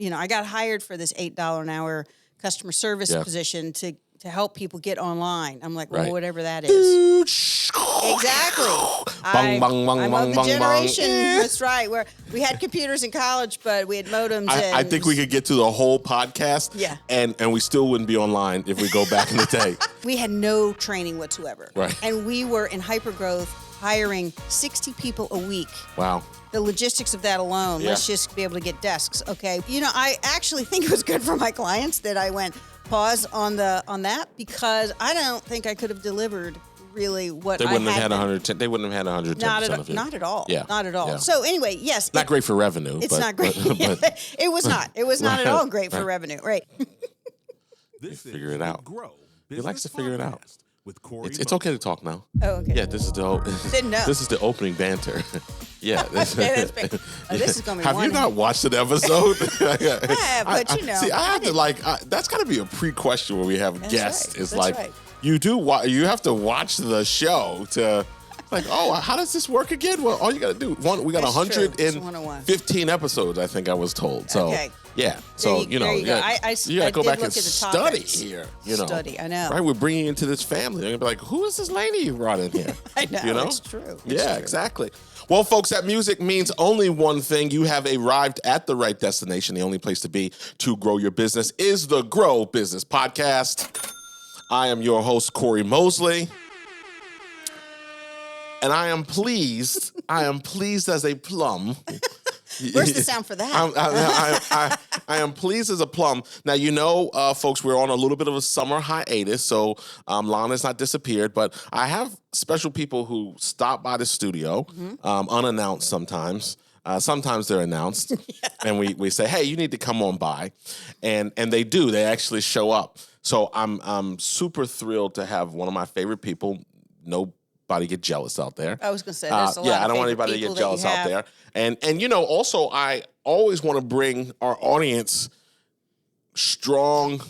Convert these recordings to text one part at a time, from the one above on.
I got hired for this $8 an hour customer service position to help people get online. I'm like, well, whatever that is. Exactly. I'm of the generation. That's right. Where we had computers in college, but we had modems. I think we could get to the whole podcast. Yeah. And we still wouldn't be online if we go back in the day. We had no training whatsoever. Right. And we were in hypergrowth, hiring 60 people a week. Wow. The logistics of that alone, let's just be able to get desks. Okay. I actually think it was good for my clients that I went pause on that, because I don't think I could have delivered really what they wouldn't I have had had 110. They wouldn't have had 110% of it. Not at all. Yeah. Not at all. Yeah. So anyway, yes. Not great for revenue. It's not great. But it was not. It was not at all great for revenue. Right. Figure it out. He likes to figure it out. With Corey it's okay to talk now. Oh, okay. Yeah, this is the opening banter. Yeah. This is going to be Have you not watched an episode? I have, but See, I have to that's got to be a pre-question when we have guests. Right. It's That's like, right. you have to watch the show to, like, oh, how does this work again? Well, all you got to do, we got That's 115 episodes, I think I was told. So, okay. Yeah. So, there you go. you got to go back and study topics. here. Study, I know. Right? We're bringing you into this family. They're going to be like, who is this lady you brought in here? I know. You know? It's true. Exactly. Well, folks, that music means only one thing. You have arrived at the right destination. The only place to be to grow your business is the Grow Business Podcast. I am your host, Corey Mosley. And I am pleased as a plum. Where's the sound for that? I am pleased as a plum. Now, folks, we're on a little bit of a summer hiatus, so Lana's not disappeared, but I have special people who stop by the studio, unannounced sometimes. Sometimes they're announced, and we say, hey, you need to come on by. And they do. They actually show up. So I'm super thrilled to have one of my favorite people. Nobody get jealous out there. I was going to say, there's a lot of I don't want anybody to get jealous out there. And also, I always want to bring our audience strong,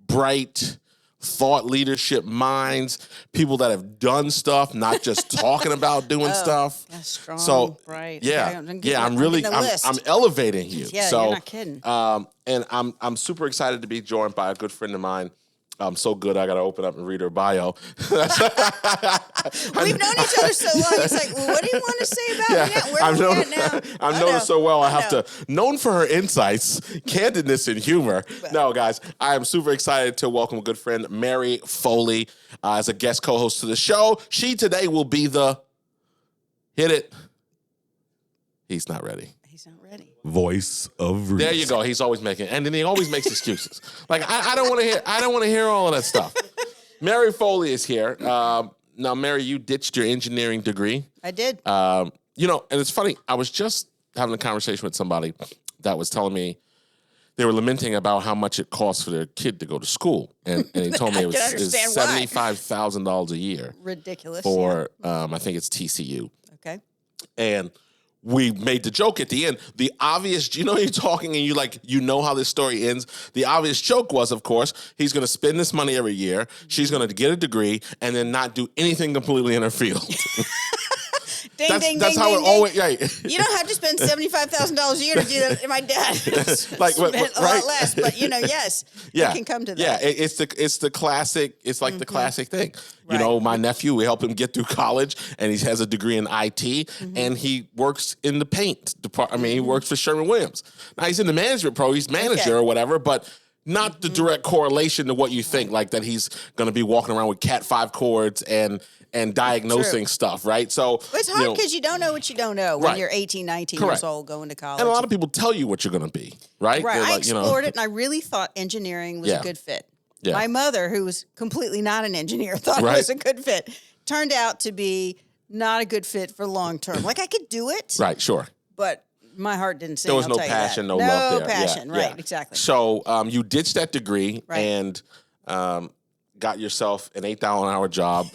bright, thought leadership minds, people that have done stuff, not just talking about doing stuff. That's strong, so, right. I'm elevating you. Yeah, so, you're not kidding. And I'm super excited to be joined by a good friend of mine. So good, I got to open up and read her bio. We've known each other so long. It's like, well, what do you want to say about me? Where are we at now? I've known her so well. I have to, known for her insights, candidness, and humor. No, guys, I am super excited to welcome a good friend, Mary Foley, as a guest co-host to the show. She today will be the hit it. He's not ready. He's not ready. Voice of reason. There you go. He's always making, and then he always makes excuses. Like I don't want to hear. I don't want to hear all of that stuff. Mary Foley is here. Now, Mary, you ditched your engineering degree. I did. And it's funny. I was just having a conversation with somebody that was telling me they were lamenting about how much it costs for their kid to go to school, and he told me it was $75,000 a year. Ridiculous. For I think it's TCU. Okay. And we made the joke at the end. The obvious, you're talking and you know how this story ends. The obvious joke was, of course, he's going to spend this money every year. She's going to get a degree and then not do anything completely in her field. That's how it always. Right. You don't have to spend $75,000 a year to do that. My dad like spent a lot less, but yes, you can come to that. Yeah, it's the classic. It's like the classic thing. Right. My nephew, we helped him get through college, and he has a degree in IT, and he works in the paint department. I mean, he works for Sherwin-Williams. Now he's in the management pro. He's manager or whatever, but not the direct correlation to what you think, like that he's going to be walking around with Cat 5 cords and diagnosing stuff, right? So it's hard because you don't know what you don't know when you're 18, 19 years old going to college. And a lot of people tell you what you're going to be, right? Right. I explored it, and I really thought engineering was a good fit. Yeah. My mother, who was completely not an engineer, thought it was a good fit. Turned out to be not a good fit for long term. Like, I could do it. Right, sure. But my heart didn't sing. There was no passion, no love there. No passion, right, exactly. So you ditched that degree and got yourself an $8 an hour job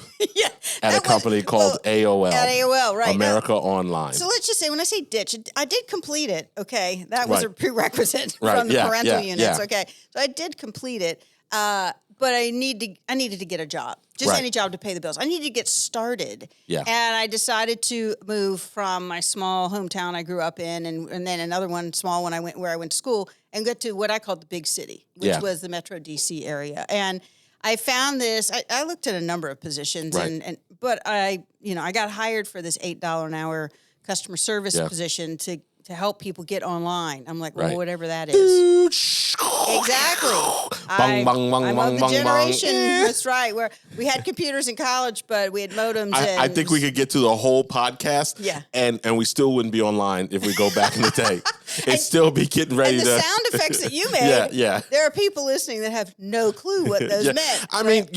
at a company called AOL. At AOL, right. America Online. So let's just say, when I say ditch, I did complete it, okay? That was a prerequisite from the parental units, okay? So I did complete it. But I needed to get a job, just Right. any job to pay the bills. I needed to get started. Yeah. And I decided to move from my small hometown I grew up in, and then another one, small one, where I went to school, and get to what I called the big city, which Yeah. was the Metro DC area. And I found this. I looked at a number of positions, Right. but I got hired for this $8 an hour customer service Yeah. position to help people get online. I'm like, well, Right. whatever that is. Exactly. Bang, bang, bang, I'm bang, of the bang, generation. bang. That's right. Where we had computers in college, but we had modems. I think we could get to the whole podcast, Yeah. and we still wouldn't be online if we go back in the day. It'd still be getting ready And the to. sound effects that you made. Yeah. There are people listening that have no clue what those Yeah. meant. I mean,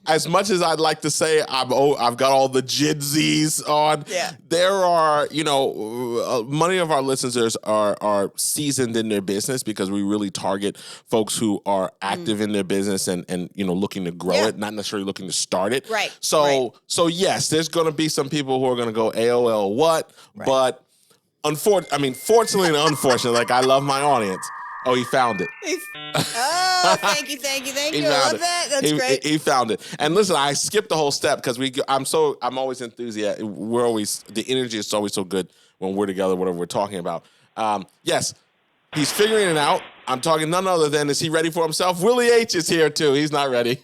as much as I'd like to say I've got all the Gen Zs on, Yeah. there are, many of our listeners are seasoned in their business because we really target folks who are active in their business and looking to grow Yeah. it, not necessarily looking to start it. Right. So yes, there's going to be some people who are going to go AOL what, Right. but fortunately and unfortunately, like I love my audience. Oh, he found it. Oh, thank you. I love that. That's great. He found it. And listen, I skipped the whole step because I'm always enthusiastic. The energy is always so good when we're together, whatever we're talking about. Yes, he's figuring it out. I'm talking none other than, is he ready for himself? Willie H is here too. He's not ready.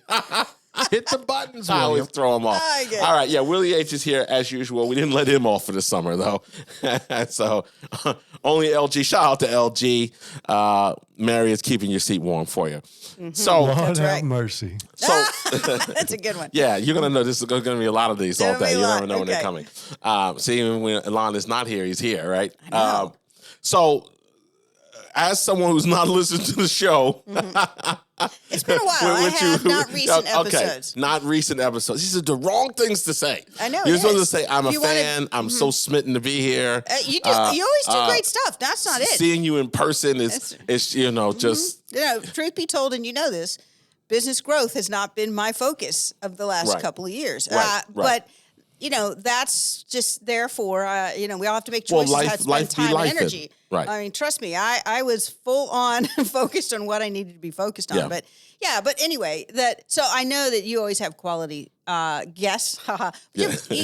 Hit the buttons, I always William. throw him off. I get it. All right, yeah, Willie H is here as usual. We didn't let him off for the summer though. So only LG. Shout out to LG. Mary is keeping your seat warm for you. Mm-hmm. So, Lord That's have right. mercy. That's a good one. yeah, you're going to know this is going to be a lot of these all There'll be day. a You lot. never know when they're Okay. coming. See, even when Elon is not here, he's here, right? I know. So, as someone who's not listened to the show, It's been a while. I have not recent episodes. not recent episodes. These are the wrong things to say. I know, You're it supposed to is. say, I'm a You wanna- fan. I'm so smitten to be here. You always do great stuff. That's not it. Seeing you in person is just. Truth be told, and you know this, business growth has not been my focus of the last Right. couple of years. Right. But that's just therefore, we all have to make Well, choices how to life spend be time and lifing. energy. Right. I mean, trust me, I was full on focused on what I needed to be focused on. Yeah. But anyway, so I know that you always have quality guests,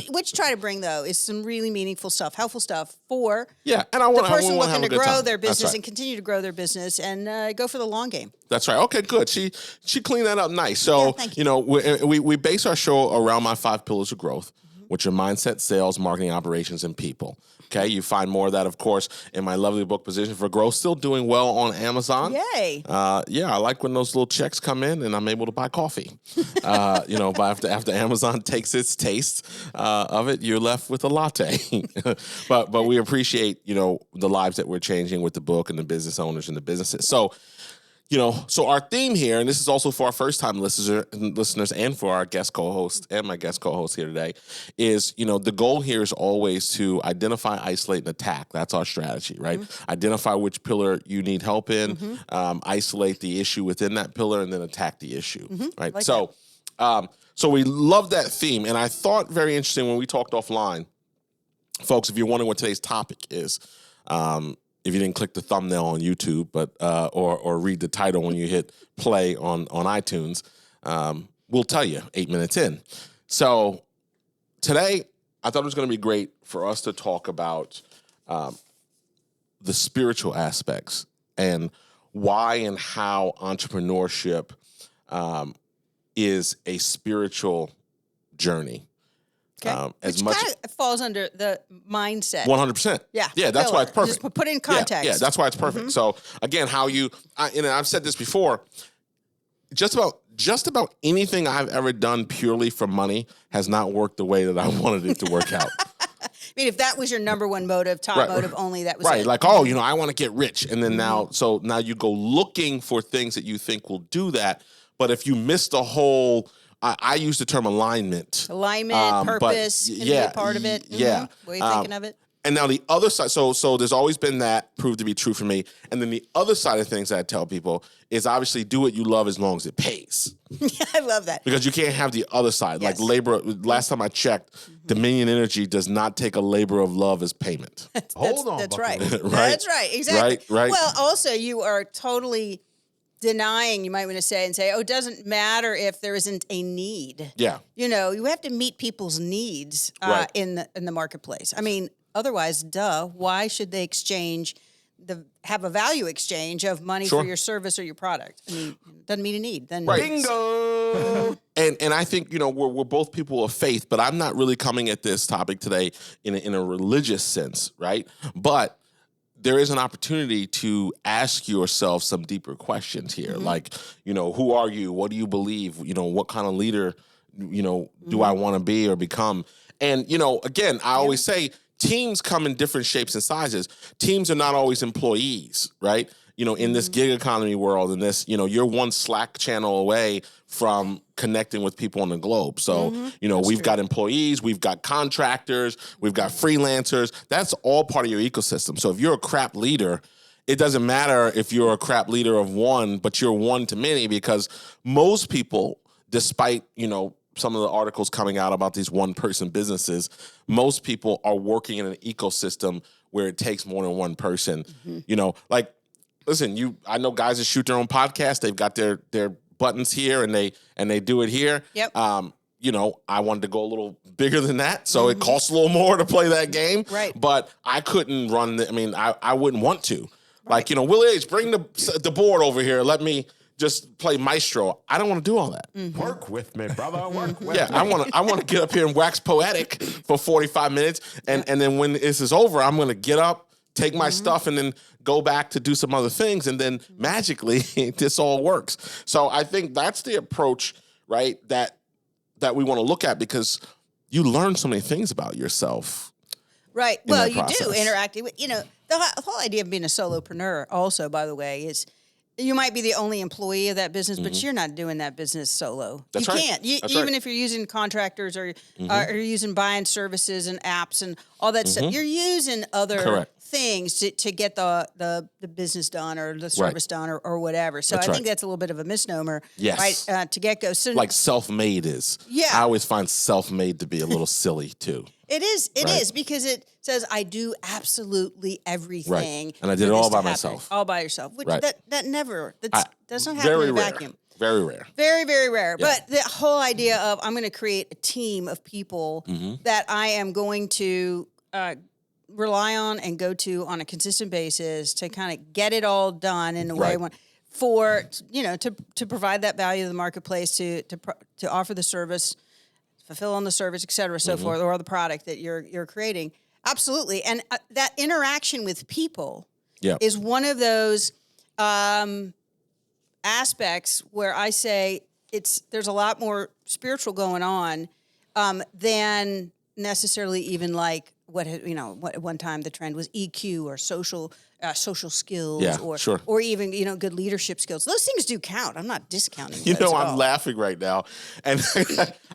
which try to bring though is some really meaningful stuff, helpful stuff for Yeah, and I the want person to looking have to a good grow time. their That's business right. and continue to grow their business and go for the long game. That's right. Okay, good. She cleaned that up nice. So, Yeah, thank you. we base our show around my 5 pillars of growth, which are mindset, sales, marketing, operations, and people. Okay, you find more of that, of course, in my lovely book, Position for Growth, still doing well on Amazon. Yay. Yeah, I like when those little checks come in and I'm able to buy coffee. But after Amazon takes its taste of it, you're left with a latte. but we appreciate, the lives that we're changing with the book and the business owners and the businesses. So, so our theme here, and this is also for our first-time listeners and for our guest co-host and my guest co-host here today, is, the goal here is always to identify, isolate, and attack. That's our strategy, right? Mm-hmm. Identify which pillar you need help in, isolate the issue within that pillar, and then attack the issue, right? Like So we love that theme, and I thought very interesting when we talked offline, folks, if you're wondering what today's topic is, if you didn't click the thumbnail on YouTube, but or read the title when you hit play on iTunes, we'll tell you 8 minutes in. So today, I thought it was going to be great for us to talk about the spiritual aspects and why and how entrepreneurship is a spiritual journey. Okay. Which kind of falls under the mindset. 100%. Yeah. Yeah, that's why it's perfect. Just put it in context. Yeah, that's why it's perfect. So again, I've said this before, just about anything I've ever done purely for money has not worked the way that I wanted it to work out. I mean, if that was your number one motive, top motive only, that was right. it. Like, I want to get rich. And then now you go looking for things that you think will do that. But if you miss the whole... I use the term alignment. Purpose, can be a part of it. Yeah. Way you're thinking of it. And now the other side, so there's always been that proved to be true for me. And then the other side of things that I tell people is obviously do what you love as long as it pays. Yeah, I love that. Because you can't have the other side. Yes. Like labor, last time I checked, Dominion Energy does not take a labor of love as payment. Hold on. That's Buckaroo. right. Right? That's right. Exactly. Right. Well, also, you are totally denying, you might want to say, it doesn't matter if there isn't a need. Yeah. You know, you have to meet people's needs Right. in the marketplace. I mean, otherwise, why should they have a value exchange of money Sure. for your service or your product? I mean, it doesn't meet a need. Then Right. Bingo. And I think, you know, we're both people of faith, but I'm not really coming at this topic today in a religious sense, right? But there is an opportunity to ask yourself some deeper questions here. Like, you know, who are you? What do you believe? You know, what kind of leader, you know, do I want to be or become? And, you know, again, I always say teams come in different shapes and sizes. Teams are not always employees, right? You know, in this gig economy world, and this, you know, you're one Slack channel away from connecting with people on the globe. So, you know, we've got employees, we've got contractors, we've got freelancers. That's all part of your ecosystem. So if you're a crap leader, it doesn't matter if you're a crap leader of one, but you're one to many, because most people, despite, you know, some of the articles coming out about these one-person businesses, most people are working in an ecosystem where it takes more than one person. You know, like, listen, I know guys that shoot their own podcast. They've got their buttons here and they do it here. Yep. You know, I wanted to go a little bigger than that, so it costs a little more to play that game. Right. But I couldn't run. I wouldn't want to. Right. Like, you know, Willie H, bring the board over here. Let me just play maestro. I don't want to do all that. Work with me, brother. Work with me. Yeah, I want to get up here and wax poetic for 45 minutes, and then when this is over, I'm going to get up, take my stuff, and then go back to do some other things, and then magically this all works. So I think that's the approach, right, that we want to look at, because you learn so many things about yourself. Right. Well, you process. do interacting with, you know, the whole idea of being a solopreneur also, by the way, is you might be the only employee of that business, but you're not doing that business solo. That's you right. can't. That's even right. if you're using contractors or you're using buying services and apps and all that stuff, you're using other Correct. things to get the business done or the service done or whatever. So That's I think right. that's a little bit of a misnomer, Yes. right, to get go. So Like self-made is. Yeah. I always find self-made to be a little silly too. It is Right. because it says I do absolutely everything. And I did for it all this to by happen. myself. All by yourself. Which Right. that never doesn't happen Very in a rare. vacuum. Very rare. Very, very rare. Yeah. But the whole idea of I'm going to create a team of people that I am going to rely on and go to on a consistent basis to kind of get it all done in the way I Right. want, for, you know, to provide that value to the marketplace, to offer the service, fulfill on the service, et cetera, so forth, or the product that you're creating. Absolutely. And that interaction with people Yeah. is one of those aspects where I say there's a lot more spiritual going on than necessarily even like what at one time the trend was EQ or social skills, Yeah, or sure. or even good leadership skills. Those things do count. I'm not discounting. You those know, at I'm all. laughing right now, and I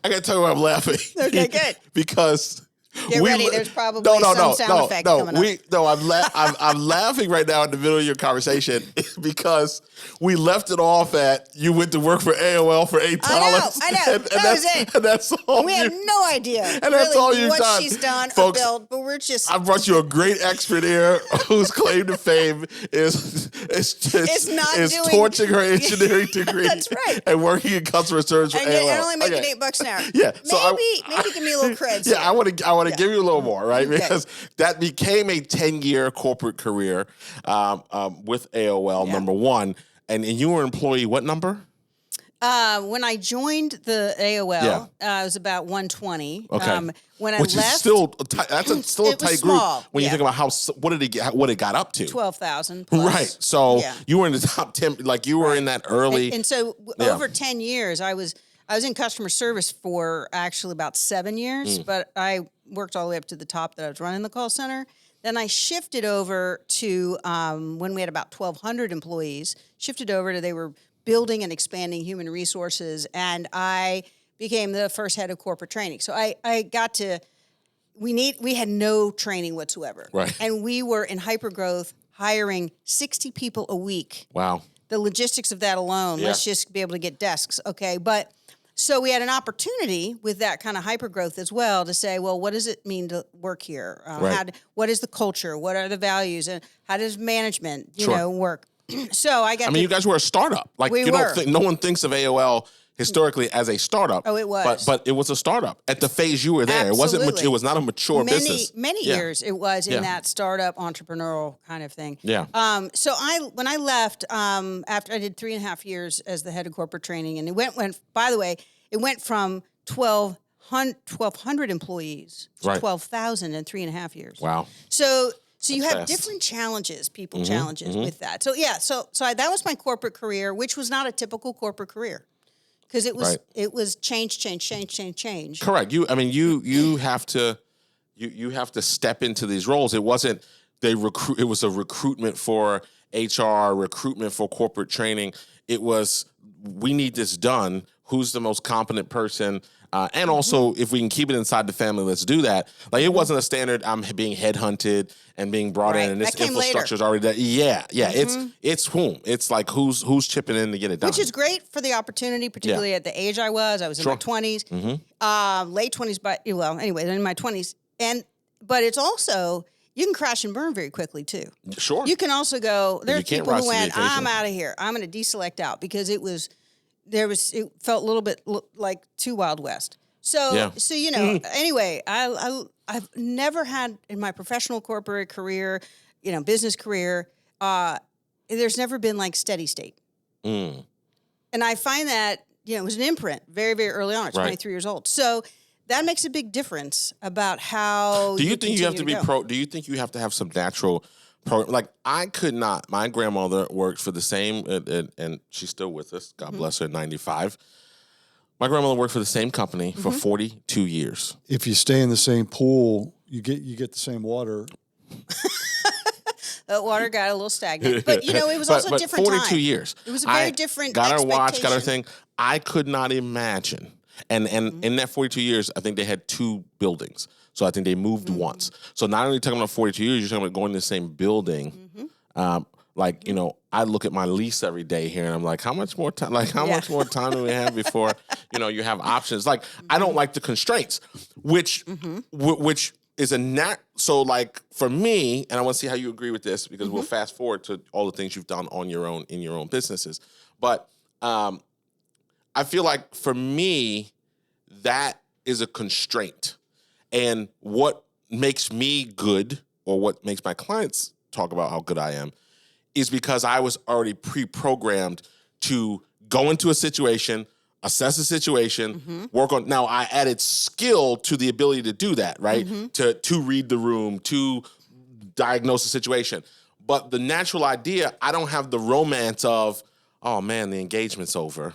got to tell you why I'm laughing. Okay, good. Because Get ready. There's probably some sound effect coming up. I'm laughing right now in the middle of your conversation because we left it off at you went to work for AOL for $8. I know. That was it. And that's all. We have no idea And that's all you've what done. she's done Folks, or built, but we're just. I brought you a great expert here whose claim to fame is torching her engineering degree. That's right. And working in customer service for and AOL. only making Okay. $8 an hour. Yeah, so maybe give me a little credit. Yeah, I want to give you a little more, right? Okay. Because that became a 10-year corporate career with AOL, number one. And you were employee what number? When I joined the AOL, I was about 120. Okay. When I Which left, is still still a it was tight group small, when you yeah. think about what it got up to. 12,000 plus. Right. So Yeah. you were in the top 10, like you were in that early. And so Yeah. over 10 years, I was in customer service for actually about 7 years, Mm. but I worked all the way up to the top that I was running the call center. Then I shifted over to when we had about 1,200 employees, they were building and expanding human resources, and I became the first head of corporate training. So I got to, we had no training whatsoever. Right. And we were in hypergrowth, hiring 60 people a week. Wow. The logistics of that alone, Yeah. let's just be able to get desks, okay? But so we had an opportunity with that kind of hypergrowth as well to say, well, what does it mean to work here? Right. What is the culture? What are the values? And how does management, Sure. work? So I got. I mean, you guys were a startup. Like We you were. don't think, no one thinks of AOL historically as a startup. Oh, it was. But it was a startup at the phase you were there. Absolutely. It was not a mature business. Many Yeah. years it was in Yeah. that startup entrepreneurial kind of thing. Yeah. So when I left, after I did 3.5 years as the head of corporate training, and it went from 1,200 employees to Right. 12,000 in 3.5 years. Wow. So you have fast. different challenges, challenges with that. So that was my corporate career, which was not a typical corporate career. Because it was change. Correct. You have to step into these roles. It wasn't it was a recruitment for HR, recruitment for corporate training. It was, we need this done. Who's the most competent person? And also, if we can keep it inside the family, let's do that. Like, it wasn't a standard, I'm being headhunted and being brought in, and this infrastructure is already there. Yeah. It's like who's chipping in to get it done. Which is great for the opportunity, particularly at the age I was. I was in my 20s, late 20s, but anyway, in my 20s. But it's also, you can crash and burn very quickly too. Sure. You can also go, there are people who went, occasion. I'm out of here. I'm going to deselect out because it felt a little bit like too Wild West. So anyway, I've never had in my professional corporate career, business career, there's never been like steady state. And I find that, it was an imprint very, very early on at 23 years old. So that makes a big difference about how do you think you have to be go. do you think you have to have some natural like, I could not. My grandmother worked for the same, and she's still with us. God bless her, 95. My grandmother worked for the same company for 42 years. If you stay in the same pool, you get the same water. The water got a little stagnant, but it was also a different 42 time. years. It was a very different. Got her watch, got her expectation. thing. I could not imagine. And in that 42 years, I think they had 2 buildings. So I think they moved once. So not only talking about 42 years, you're talking about going to the same building. I look at my lease every day here, and I'm like, how much more time? Like, how much more time do we have before you have options? Like, I don't like the constraints, which is so like for me, and I want to see how you agree with this because we'll fast forward to all the things you've done on your own in your own businesses. But I feel like for me, that is a constraint. And what makes me good, or what makes my clients talk about how good I am, is because I was already pre-programmed to go into a situation, assess the situation, work on. Now, I added skill to the ability to do that, right? To read the room, to diagnose the situation. But the natural idea, I don't have the romance of, oh man, the engagement's over.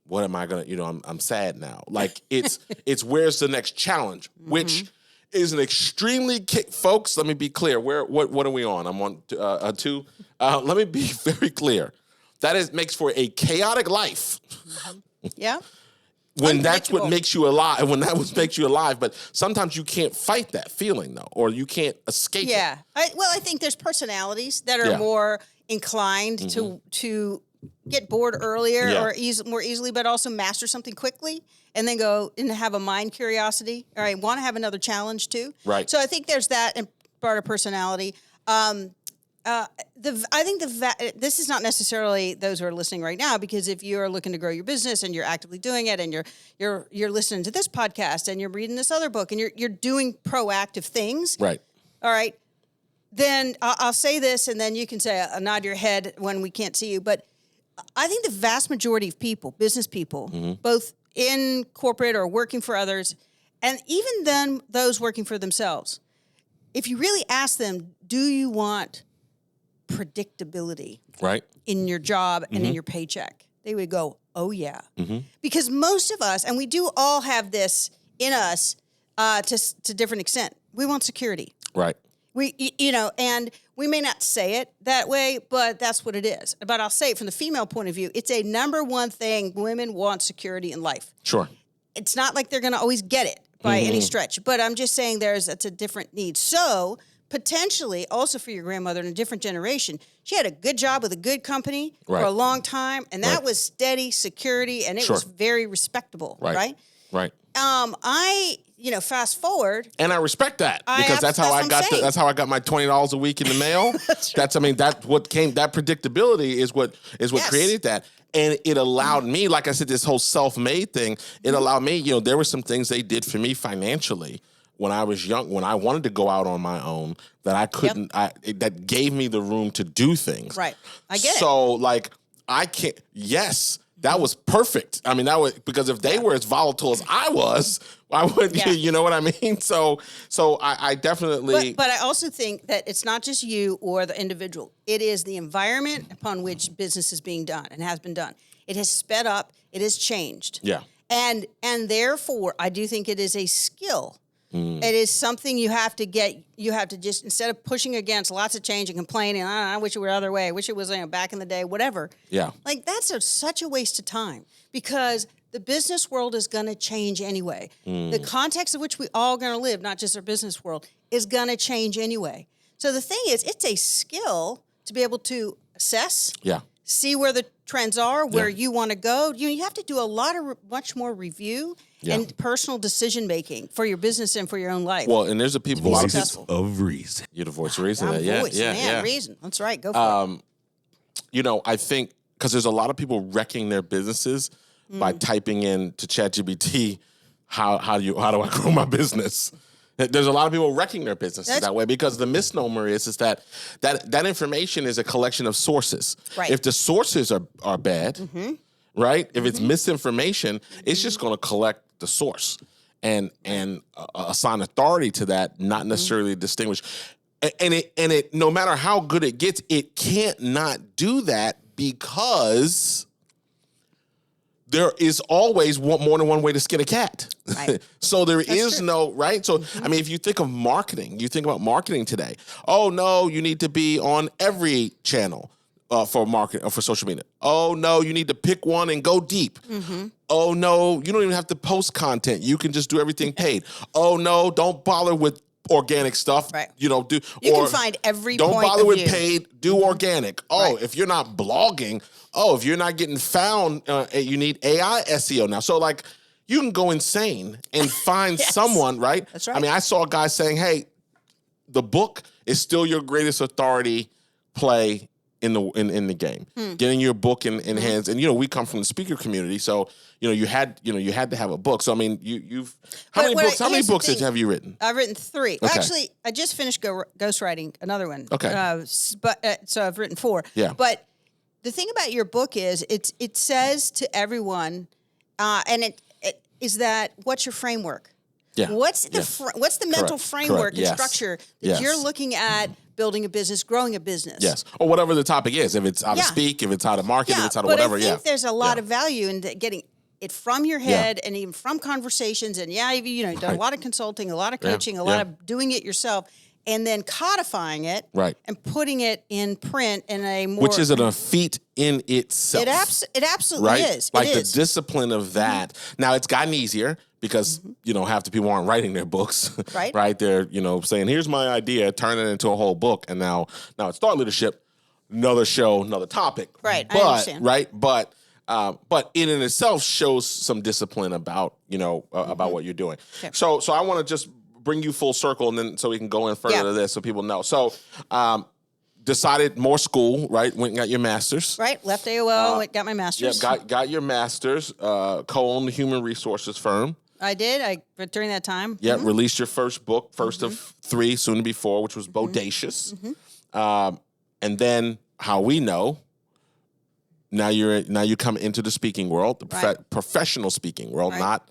What am I gonna? I'm sad now. Like, it's where's the next challenge, which is an extremely folks. Let me be clear. What are we on? I'm on 2. Let me be very clear. That makes for a chaotic life. Yeah. When that's what makes you alive. When that makes you alive, but sometimes you can't fight that feeling though, or you can't escape. Yeah. I think there's personalities that are more inclined to get bored earlier or more easily, but also master something quickly and then go and have a mind curiosity. All right, want to have another challenge too. Right. So I think there's that in part of personality. I think this is not necessarily those who are listening right now, because if you are looking to grow your business and you're actively doing it, and you're listening to this podcast and you're reading this other book and you're doing proactive things. Right. All right. Then I'll say this, and then you can say nod your head when we can't see you. But I think the vast majority of people, business people, both in corporate or working for others, and even then those working for themselves, if you really ask them, do you want predictability in your job and in your paycheck? They would go, oh yeah. Because most of us, and we do all have this in us to different extent, we want security. Right. And we may not say it that way, but that's what it is. But I'll say it from the female point of view, it's a number one thing. Women want security in life. Sure. It's not like they're going to always get it by any stretch, but I'm just saying it's a different need. So potentially also for your grandmother in a different generation, she had a good job with a good company for a long time, and that was steady security, and it was very respectable, right? Right. fast forward. And I respect that because that's how I got my $20 a week in the mail. That predictability is what created that. And it allowed me, like I said, this whole self-made thing, it allowed me, there were some things they did for me financially when I was young, when I wanted to go out on my own, that I couldn't, that gave me the room to do things. Right. I get it. So like, I can't, yes, that was perfect. I mean, that was, because if they were as volatile as I was, why wouldn't you know what I mean? So I definitely. But I also think that it's not just you or the individual. It is the environment upon which business is being done and has been done. It has sped up. It has changed. Yeah. And therefore, I do think it is a skill. It is something you have to get. You have to just, instead of pushing against lots of change and complaining, I wish it were the other way. I wish it was back in the day, whatever. Yeah. Like, that's such a waste of time, because the business world is going to change anyway. The context in which we all going to live, not just our business world, is going to change anyway. So the thing is, it's a skill to be able to assess, see where the trends are, where you want to go. You have to do much more review and personal decision making for your business and for your own life. Well, and there's a lot of people of reason. You're the voice of reason. Reason. That's right. Go for it. I think because there's a lot of people wrecking their businesses by typing in to ChatGPT, how do I grow my business? There's a lot of people wrecking their businesses that way, because the misnomer is that information is a collection of sources. Right. If the sources are bad, right? If it's misinformation, it's just going to collect the source and assign authority to that, not necessarily distinguish. And it no matter how good it gets, it can't not do that, because there is always more than one way to skin a cat. Right. So that's true. Right? So, I mean, if you think of marketing, you think about marketing today. Oh, no, you need to be on every channel for marketing or for social media. Oh, no, you need to pick one and go deep. Oh, no, you don't even have to post content. You can just do everything paid. Oh, no, don't bother with organic stuff. Right. You can find every point of view. Don't bother with paid, do organic. Oh, if you're not blogging, if you're not getting found, you need AI SEO now. So like, you can go insane and find someone, right? That's right. I mean, I saw a guy saying, hey, the book is still your greatest authority play in the game. Getting your book in hands. And, we come from the speaker community. So, you had to have a book. So, I mean, how many books have you written? I've written 3. Okay. Well, actually, I just finished ghostwriting another one. Okay. So I've written 4. Yeah. But the thing about your book is it says to everyone, and it is that, what's your framework? Yeah. What's the mental framework and structure that you're looking at building a business, growing a business? Yes. Or whatever the topic is. If it's how to speak, if it's how to market, if it's how to whatever. I think there's a lot of value in getting it from your head and even from conversations. And you've done a lot of consulting, a lot of coaching, a lot of doing it yourself, and then codifying it and putting it in print in a more... Which is a feat in itself. It absolutely is. Like the discipline of that. Now, it's gotten easier because, half the people aren't writing their books. Right. Right? They're, saying, here's my idea, turn it into a whole book. And now it's thought leadership, another show, another topic. Right, I understand. Right? But in and itself shows some discipline about, about what you're doing. Okay. So I want to just bring you full circle, and then so we can go in further to this so people know. So decided more school, right? Went and got your master's. Right, left AOL, got my master's. Yeah, got your master's, co-owned the human resources firm. I did, during that time. Yeah, released your first book, first of 3, soon to be 4, which was Bodacious. And then, how we know, now you come into the speaking world, the professional speaking world, not...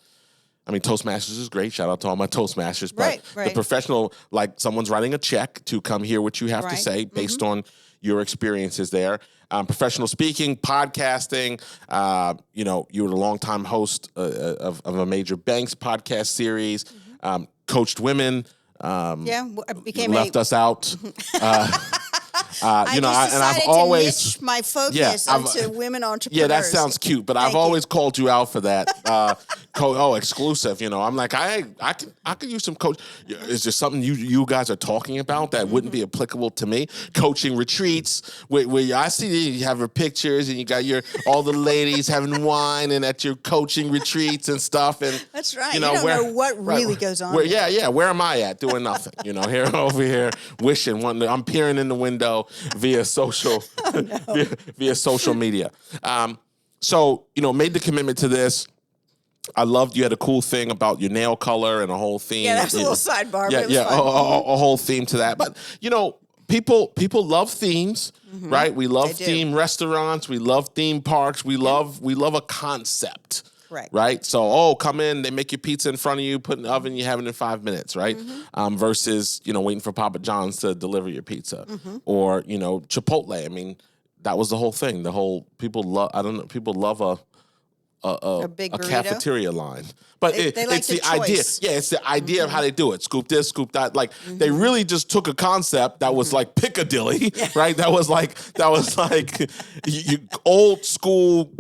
I mean, Toastmasters is great. Shout out to all my Toastmasters. But the professional, like someone's writing a check to come hear what you have to say based on your experiences there. Professional speaking, podcasting. You were the longtime host of a major banks podcast series. Coached women. Left us out. I've always to niche my focus onto women entrepreneurs. Yeah, that sounds cute, but I've always called you out for that. Exclusive. I'm like, I could use some coach. Is there something you guys are talking about that wouldn't be applicable to me? Coaching retreats where I see you have your pictures and you got all the ladies having wine and at your coaching retreats and stuff. And that's right. You don't know what really goes on. Where am I at? Doing nothing. Here over here wishing. I'm peering in the window via social via social media. So made the commitment to this. I loved you had a cool thing about your nail color and a whole theme. Yeah, that's a little sidebar. Yeah, but it was fun. A whole theme to that. But people love themes, right? We love theme restaurants. We love theme parks. We love a concept. Correct. Right? So, come in, they make your pizza in front of you, put in the oven, you have it in 5 minutes, right? Versus, waiting for Papa John's to deliver your pizza. Or, Chipotle. I mean, that was the whole thing. People love a cafeteria line. But it's the idea. Yeah, it's the idea of how they do it. Scoop this, scoop that. Like they really just took a concept that was like Piccadilly, right? That was like old school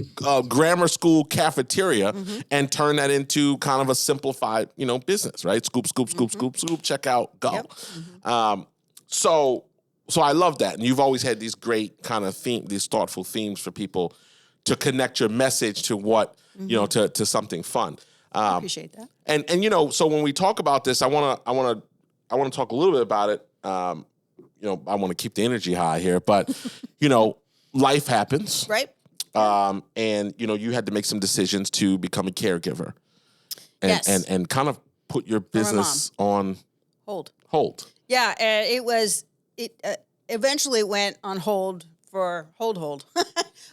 grammar school cafeteria and turn that into kind of a simplified, business, right? Scoop, scoop, scoop, scoop, scoop, check out, go. Yep. So I love that. And you've always had these great kind of these thoughtful themes for people to connect your message to what, to something fun. I appreciate that. And so when we talk about this, I want to talk a little bit about it. I want to keep the energy high here, but life happens. Right. And you had to make some decisions to become a caregiver. And kind of put your business on hold. Yeah, it eventually went on hold for hold.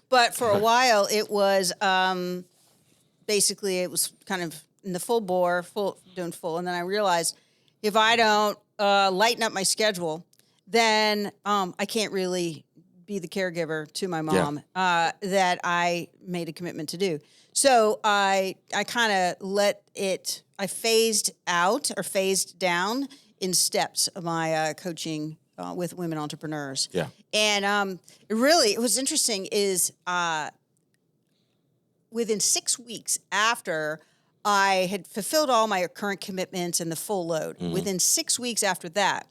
But for a while, it was basically it was kind of in the doing full. And then I realized if I don't lighten up my schedule, then I can't really be the caregiver to my mom that I made a commitment to do. So I kind of I phased out or phased down in steps of my coaching with women entrepreneurs. Yeah. And it was interesting is within 6 weeks after I had fulfilled all my current commitments and the full load, within 6 weeks after that,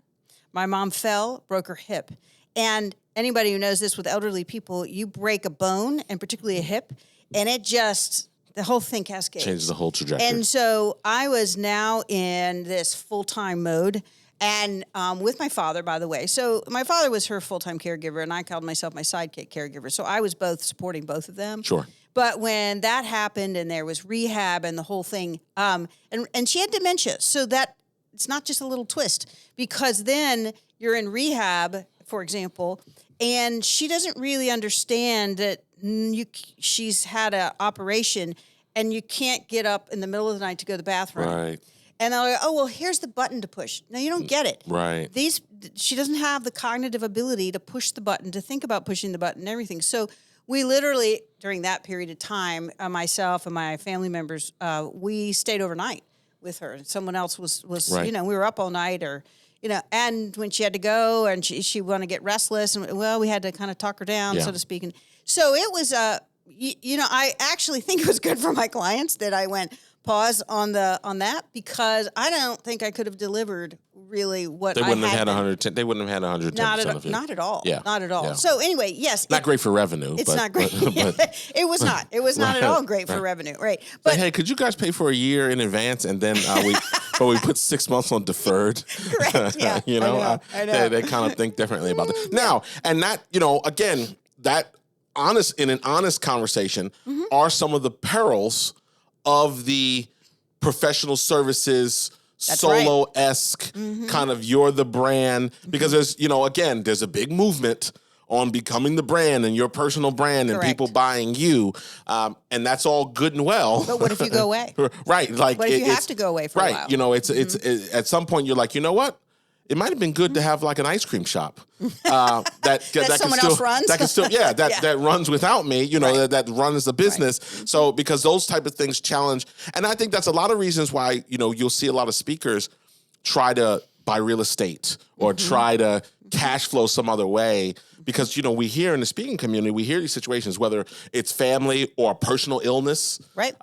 my mom fell, broke her hip. And anybody who knows this with elderly people, you break a bone, and particularly a hip, and the whole thing cascades. Changes the whole trajectory. And so I was now in this full-time mode. And with my father, by the way. So my father was her full-time caregiver, and I called myself my sidekick caregiver. So I was supporting both of them. Sure. But when that happened and there was rehab and the whole thing, and she had dementia, so that it's not just a little twist, because then you're in rehab, for example, and she doesn't really understand that she's had an operation and you can't get up in the middle of the night to go to the bathroom. Right. And they're like, here's the button to push. No, you don't get it. Right. She doesn't have the cognitive ability to push the button, to think about pushing the button and everything. So we literally, during that period of time, myself and my family members, we stayed overnight with her. Someone else was right. We were up all night and when she had to go and she wanted to get restless, and we had to kind of talk her down, so to speak. And so it was, I actually think it was good for my clients that I went pause on that, because I don't think I could have delivered really what they wouldn't have had 110. They wouldn't have had 110% of it. Not at all. Yeah. Not at all. Yeah. So anyway, yes, not great for revenue. It's not great. It was not. It was not at all great for revenue. Right. But hey, could you guys pay for a year in advance and then we put 6 months on deferred? Correct. Yeah. I know. They kind of think differently about that now, and that again, that in an honest conversation are some of the perils of the professional services, solo-esque kind of you're the brand, because there's a big movement on becoming the brand and your personal brand. Correct. And people buying you. And that's all good and well. But what if you go away? Right. Like, what if you have to go away for a while? It's at some point you're like, you know what? It might have been good to have like an ice cream shop that someone else runs. That can still, that runs without me. That runs the business. Right. So because those type of things challenge, and I think that's a lot of reasons why you'll see a lot of speakers try to buy real estate or try to cash flow some other way. Because, we hear in the speaking community, we hear these situations, whether it's family or personal illness. Right.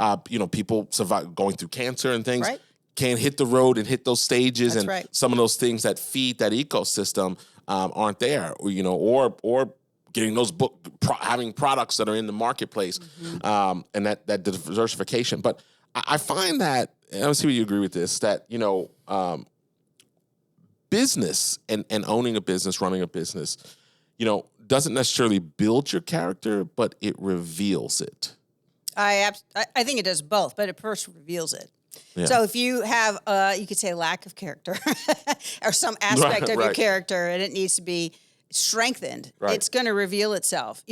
People survive going through cancer and things. Right. Can't hit the road and hit those stages. That's and right. some of those things that feed that ecosystem aren't there. Or getting those having products that are in the marketplace and that diversification. But I find that, and I'll see if you agree with this, that, business and owning a business, running a business, doesn't necessarily build your character, but it reveals it. I think it does both, but it first reveals it. Yeah. So if you have, you could say, a lack of character or some aspect of your character, and it needs to be strengthened, it's going to reveal itself.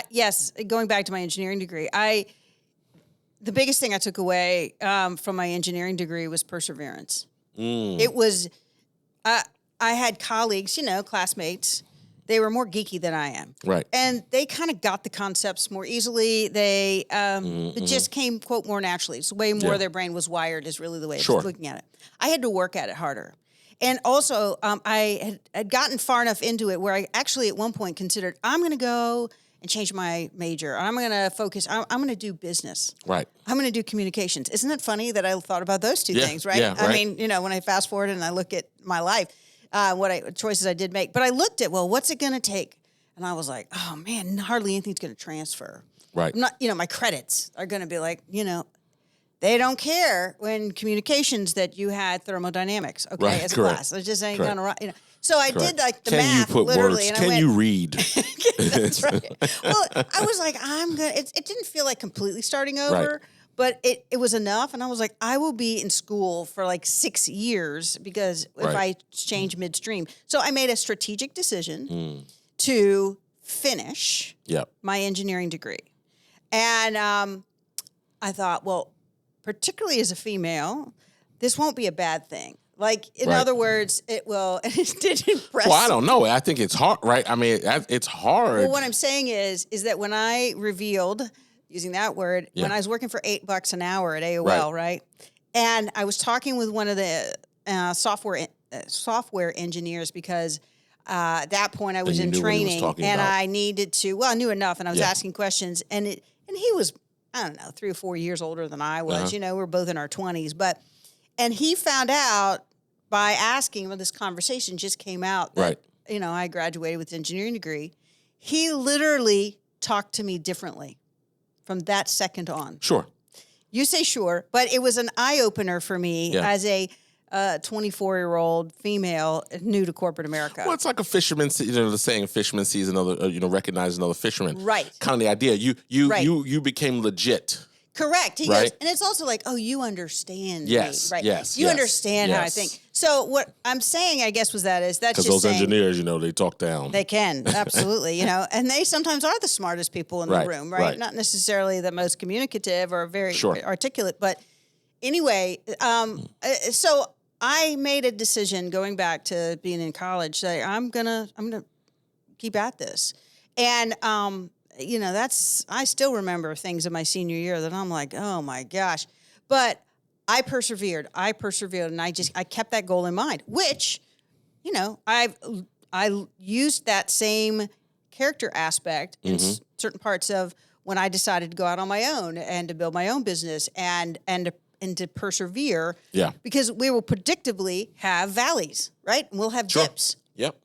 Yes, going back to my engineering degree, the biggest thing I took away from my engineering degree was perseverance. It was, I had colleagues, classmates. They were more geeky than I am. Right. And they kind of got the concepts more easily. They, it just came, quote, more naturally. It's the way more their brain was wired is really the way I was looking at it. I had to work at it harder. And also, I had gotten far enough into it where I actually at one point considered, I'm going to go and change my major. I'm going to focus, I'm going to do business. Right. I'm going to do communications. Isn't it funny that I thought about those two things, right? Yeah, I mean, when I fast forward and I look at my life, choices I did make. But I looked at, what's it going to take? And I was like, oh, man, hardly anything's going to transfer. Right. I'm not, my credits are going to be like, they don't care when communications that you had thermodynamics, okay, as a class. It just ain't going to, So I did like the math, you put literally. Words? And Can you read? That's right. Well, I was like, it didn't feel like completely starting over. Right. But it was enough, and I was like, I will be in school for like 6 years because if I change midstream. So I made a strategic decision to finish my engineering degree. And I thought, particularly as a female, this won't be a bad thing. Like, in other words, it will, and it did impress. Well, I don't know. I think it's hard, right? I mean, it's hard. Well, what I'm saying is that when I revealed, using that word, when I was working for $8 an hour at AOL, right? And I was talking with one of the software engineers because at that point I was in training and I needed to, I knew enough, and I was asking questions, and he was, I don't know, 3 or 4 years older than I was. We're both in our 20s, and he found out by asking, when this conversation just came out that, I graduated with an engineering degree. He literally talked to me differently from that second on. Sure. You say sure, but it was an eye-opener for me as a 24-year-old female new to corporate America. Well, it's like a fisherman, the saying, a fisherman sees another, recognizes another fisherman. Right. Kind of the idea. You became legit. Correct. He goes, and it's also like, oh, you understand me, right? Yes. You understand how I think. So what I'm saying, I guess, that's just because those engineers, they talk down. They can, absolutely, and they sometimes are the smartest people in the room, right? Not necessarily the most communicative or very articulate, but anyway, so I made a decision going back to being in college that I'm gonna keep at this, and I still remember things in my senior year that I'm like, oh my gosh. But I persevered, and I kept that goal in mind, which, I used that same character aspect in certain parts of when I decided to go out on my own and to build my own business and to persevere. Yeah. Because we will predictably have valleys, right? And we'll have dips. Yep.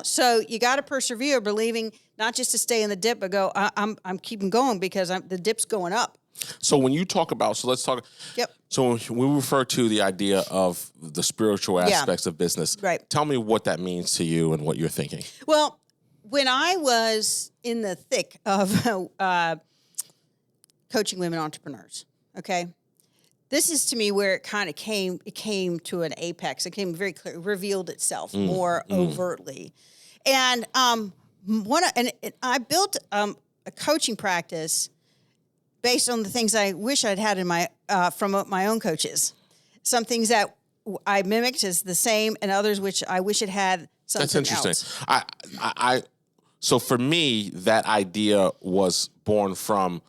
So you got to persevere, believing not just to stay in the dip, but go, I'm keeping going because the dip's going up. So when you talk about, let's talk. Yep. So when we refer to the idea of the spiritual aspects of business, tell me what that means to you and what you're thinking. Well, when I was in the thick of coaching women entrepreneurs, okay, this is to me where it kind of came to an apex. It came very clear, revealed itself more overtly. And I built a coaching practice based on the things I wish I'd had in from my own coaches. Some things that I mimicked as the same, and others which I wish it had something else. That's interesting. So for me, that idea was born from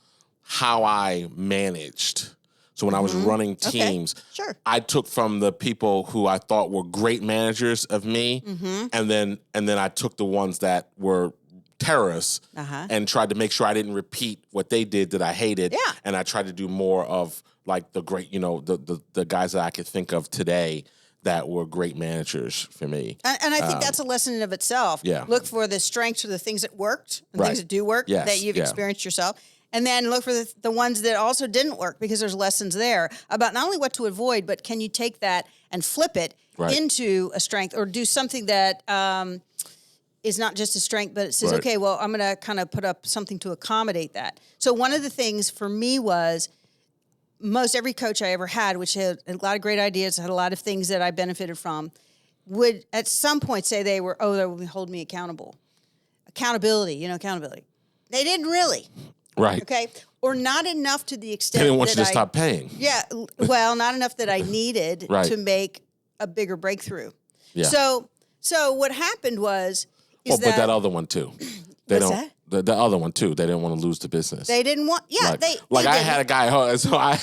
how I managed. So when I was running teams, Sure. I took from the people who I thought were great managers of me, and then I took the ones that were terrorists and tried to make sure I didn't repeat what they did that I hated. Yeah. And I tried to do more of like the great, the guys that I could think of today that were great managers for me. And I think that's a lesson in of itself. Yeah. Look for the strengths or the things that worked and things that do work that you've experienced yourself. And then look for the ones that also didn't work, because there's lessons there about not only what to avoid, but can you take that and flip it into a strength, or do something that is not just a strength, but it says, okay, well, I'm going to kind of put up something to accommodate that. So one of the things for me was most every coach I ever had, which had a lot of great ideas, had a lot of things that I benefited from, would at some point say they would hold me accountable. Accountability. They didn't really. Right. Okay. Or not enough to the extent They didn't want that you to stop paying. Yeah. Well, not enough that I needed to make a bigger breakthrough. Yeah. So what happened was, but that other one too. They What's don't. The other one too. They didn't want to lose the business. They didn't want. Yeah. Like I had a guy. So I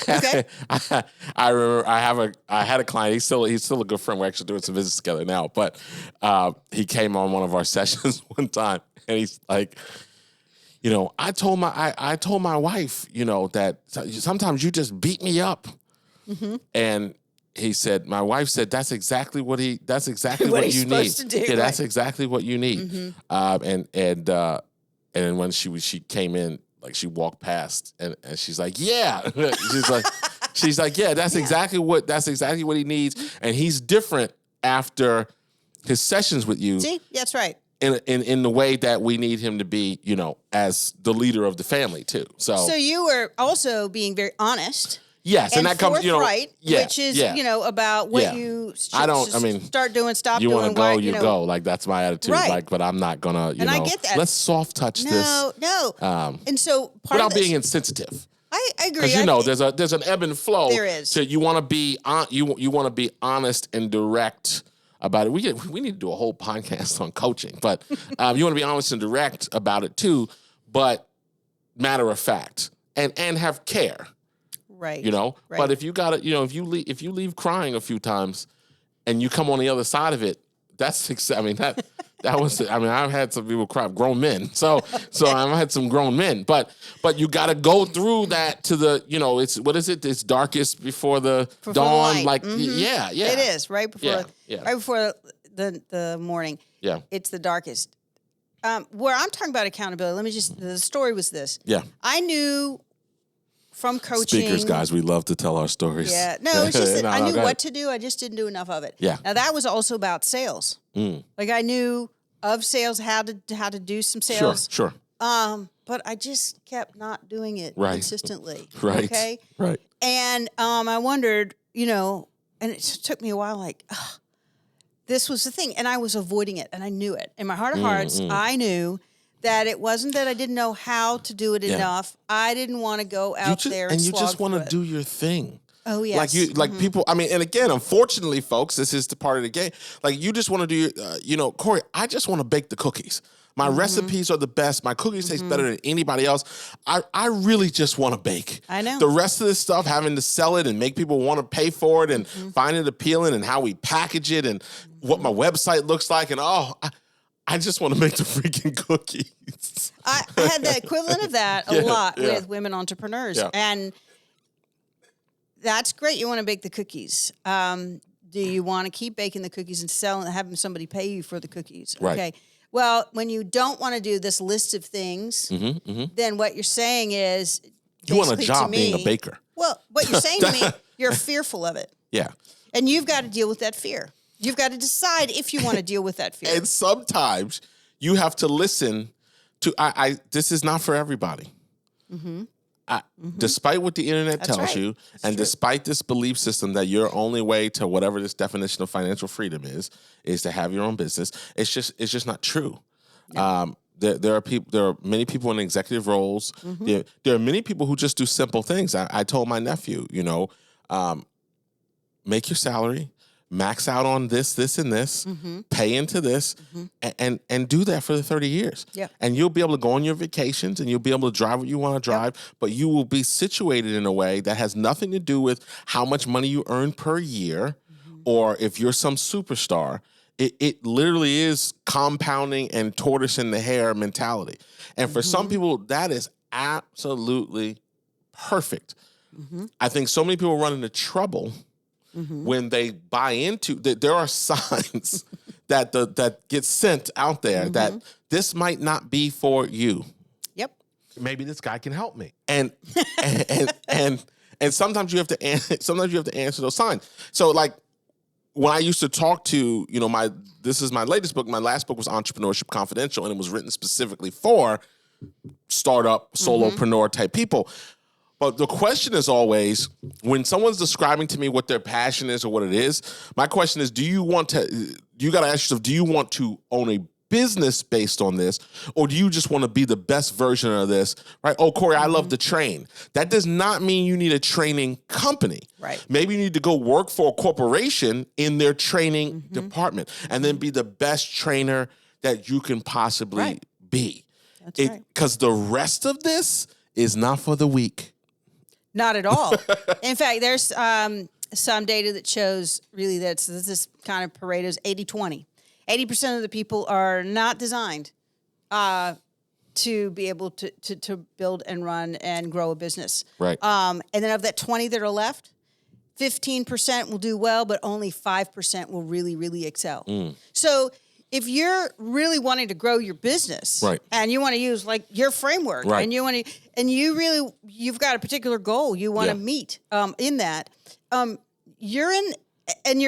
remember I had a client. He's still a good friend. We're actually doing some business together now. But he came on one of our sessions one time, and he's like, I told my wife, that sometimes you just beat me up. And he said, my wife said, that's exactly what you need. To do, yeah, that's exactly what you need. And when she came in, like she walked past and she's like, yeah, she's like, yeah, that's exactly what he needs. And he's different after his sessions with you. See, that's right. In the way that we need him to be, as the leader of the family too. So you were also being very honest. Yes, and that comes, forthright, which is, about what you start doing, stop doing. You want to go, you go. Like, that's my attitude. Right. Like, but I'm not going to, I get that. let's soft touch this. No. And so without being insensitive. I agree. Because, there's an ebb and flow. There is. So you want to be, you want to be honest and direct about it. We need to do a whole podcast on coaching, but you want to be honest and direct about it too, but matter of fact and have care. Right. Right. But if you got it, if you leave crying a few times and you come on the other side of it, I've had some people cry, grown men. So I've had some grown men, but you got to go through that to the, it's, what is it? It's darkest before the dawn. The like, yeah. It is right before, right before the morning. Yeah. It's the darkest. Where I'm talking about accountability, the story was this. Yeah. I knew from coaching. Speakers, guys, we love to tell our stories. Yeah. No, it's just that I knew what to do. I just didn't do enough of it. Yeah. Now that was also about sales. Like I knew of sales, how to do some sales. Sure. But I just kept not doing it consistently. Right. Okay. Right. And I wondered, and it took me a while, like, this was the thing. And I was avoiding it, and I knew it. In my heart of hearts, I knew that it wasn't that I didn't know how to do it enough. I didn't want to go out there and you just want to do your thing. Oh, yes. People, and again, unfortunately, folks, this is the part of the game. Like, you just want to do Corey, I just want to bake the cookies. My recipes are the best. My cookies taste better than anybody else. I really just want to bake. I know. The rest of this stuff, having to sell it and make people want to pay for it and find it appealing and how we package it and what my website looks like. And I just want to make the freaking cookies. I had the equivalent of that a lot with women entrepreneurs. Yeah. And that's great. You want to bake the cookies. Do you want to keep baking the cookies and selling, having somebody pay you for the cookies? Right. Okay. Well, when you don't want to do this list of things, then what you're saying is you want a job being a baker. Well, what you're saying to me, you're fearful of it. Yeah. And you've got to deal with that fear. You've got to decide if you want to deal with that fear. And sometimes you have to listen to, this is not for everybody. Despite what the internet tells you, and despite this belief system that your only way to whatever this definition of financial freedom is to have your own business, it's just not true. No. There are many people in executive roles. There are many people who just do simple things. I told my nephew, make your salary, max out on this, and this, pay into this, and do that for the 30 years. Yeah. And you'll be able to go on your vacations and you'll be able to drive what you want to drive, but you will be situated in a way that has nothing to do with how much money you earn per year or if you're some superstar. It literally is compounding and tortoise in the hair mentality. And for some people, that is absolutely perfect. I think so many people run into trouble when they buy into that. There are signs that get sent out there that this might not be for you. Yep. Maybe this guy can help me. And sometimes you have to answer those signs. So like when I used to talk to, this is my latest book. My last book was Entrepreneurship Confidential, and it was written specifically for startup, solopreneur type people. But the question is always, when someone's describing to me what their passion is or what it is, my question is, you got to ask yourself, do you want to own a business based on this, or do you just want to be the best version of this, right? Oh, Corey, I love to train. That does not mean you need a training company. Right. Maybe you need to go work for a corporation in their training department and then be the best trainer that you can possibly be. That's right. Because the rest of this is not for the weak. Not at all. In fact, there's some data that shows really that this kind of Pareto's 80-20. 80% of the people are not designed to be able to build and run and grow a business. Right. And then of that 20 that are left, 15% will do well, but only 5% will really, really excel. So if you're really wanting to grow your business, right, and you want to use like your framework, right, and you've got a particular goal you want to meet in that, you're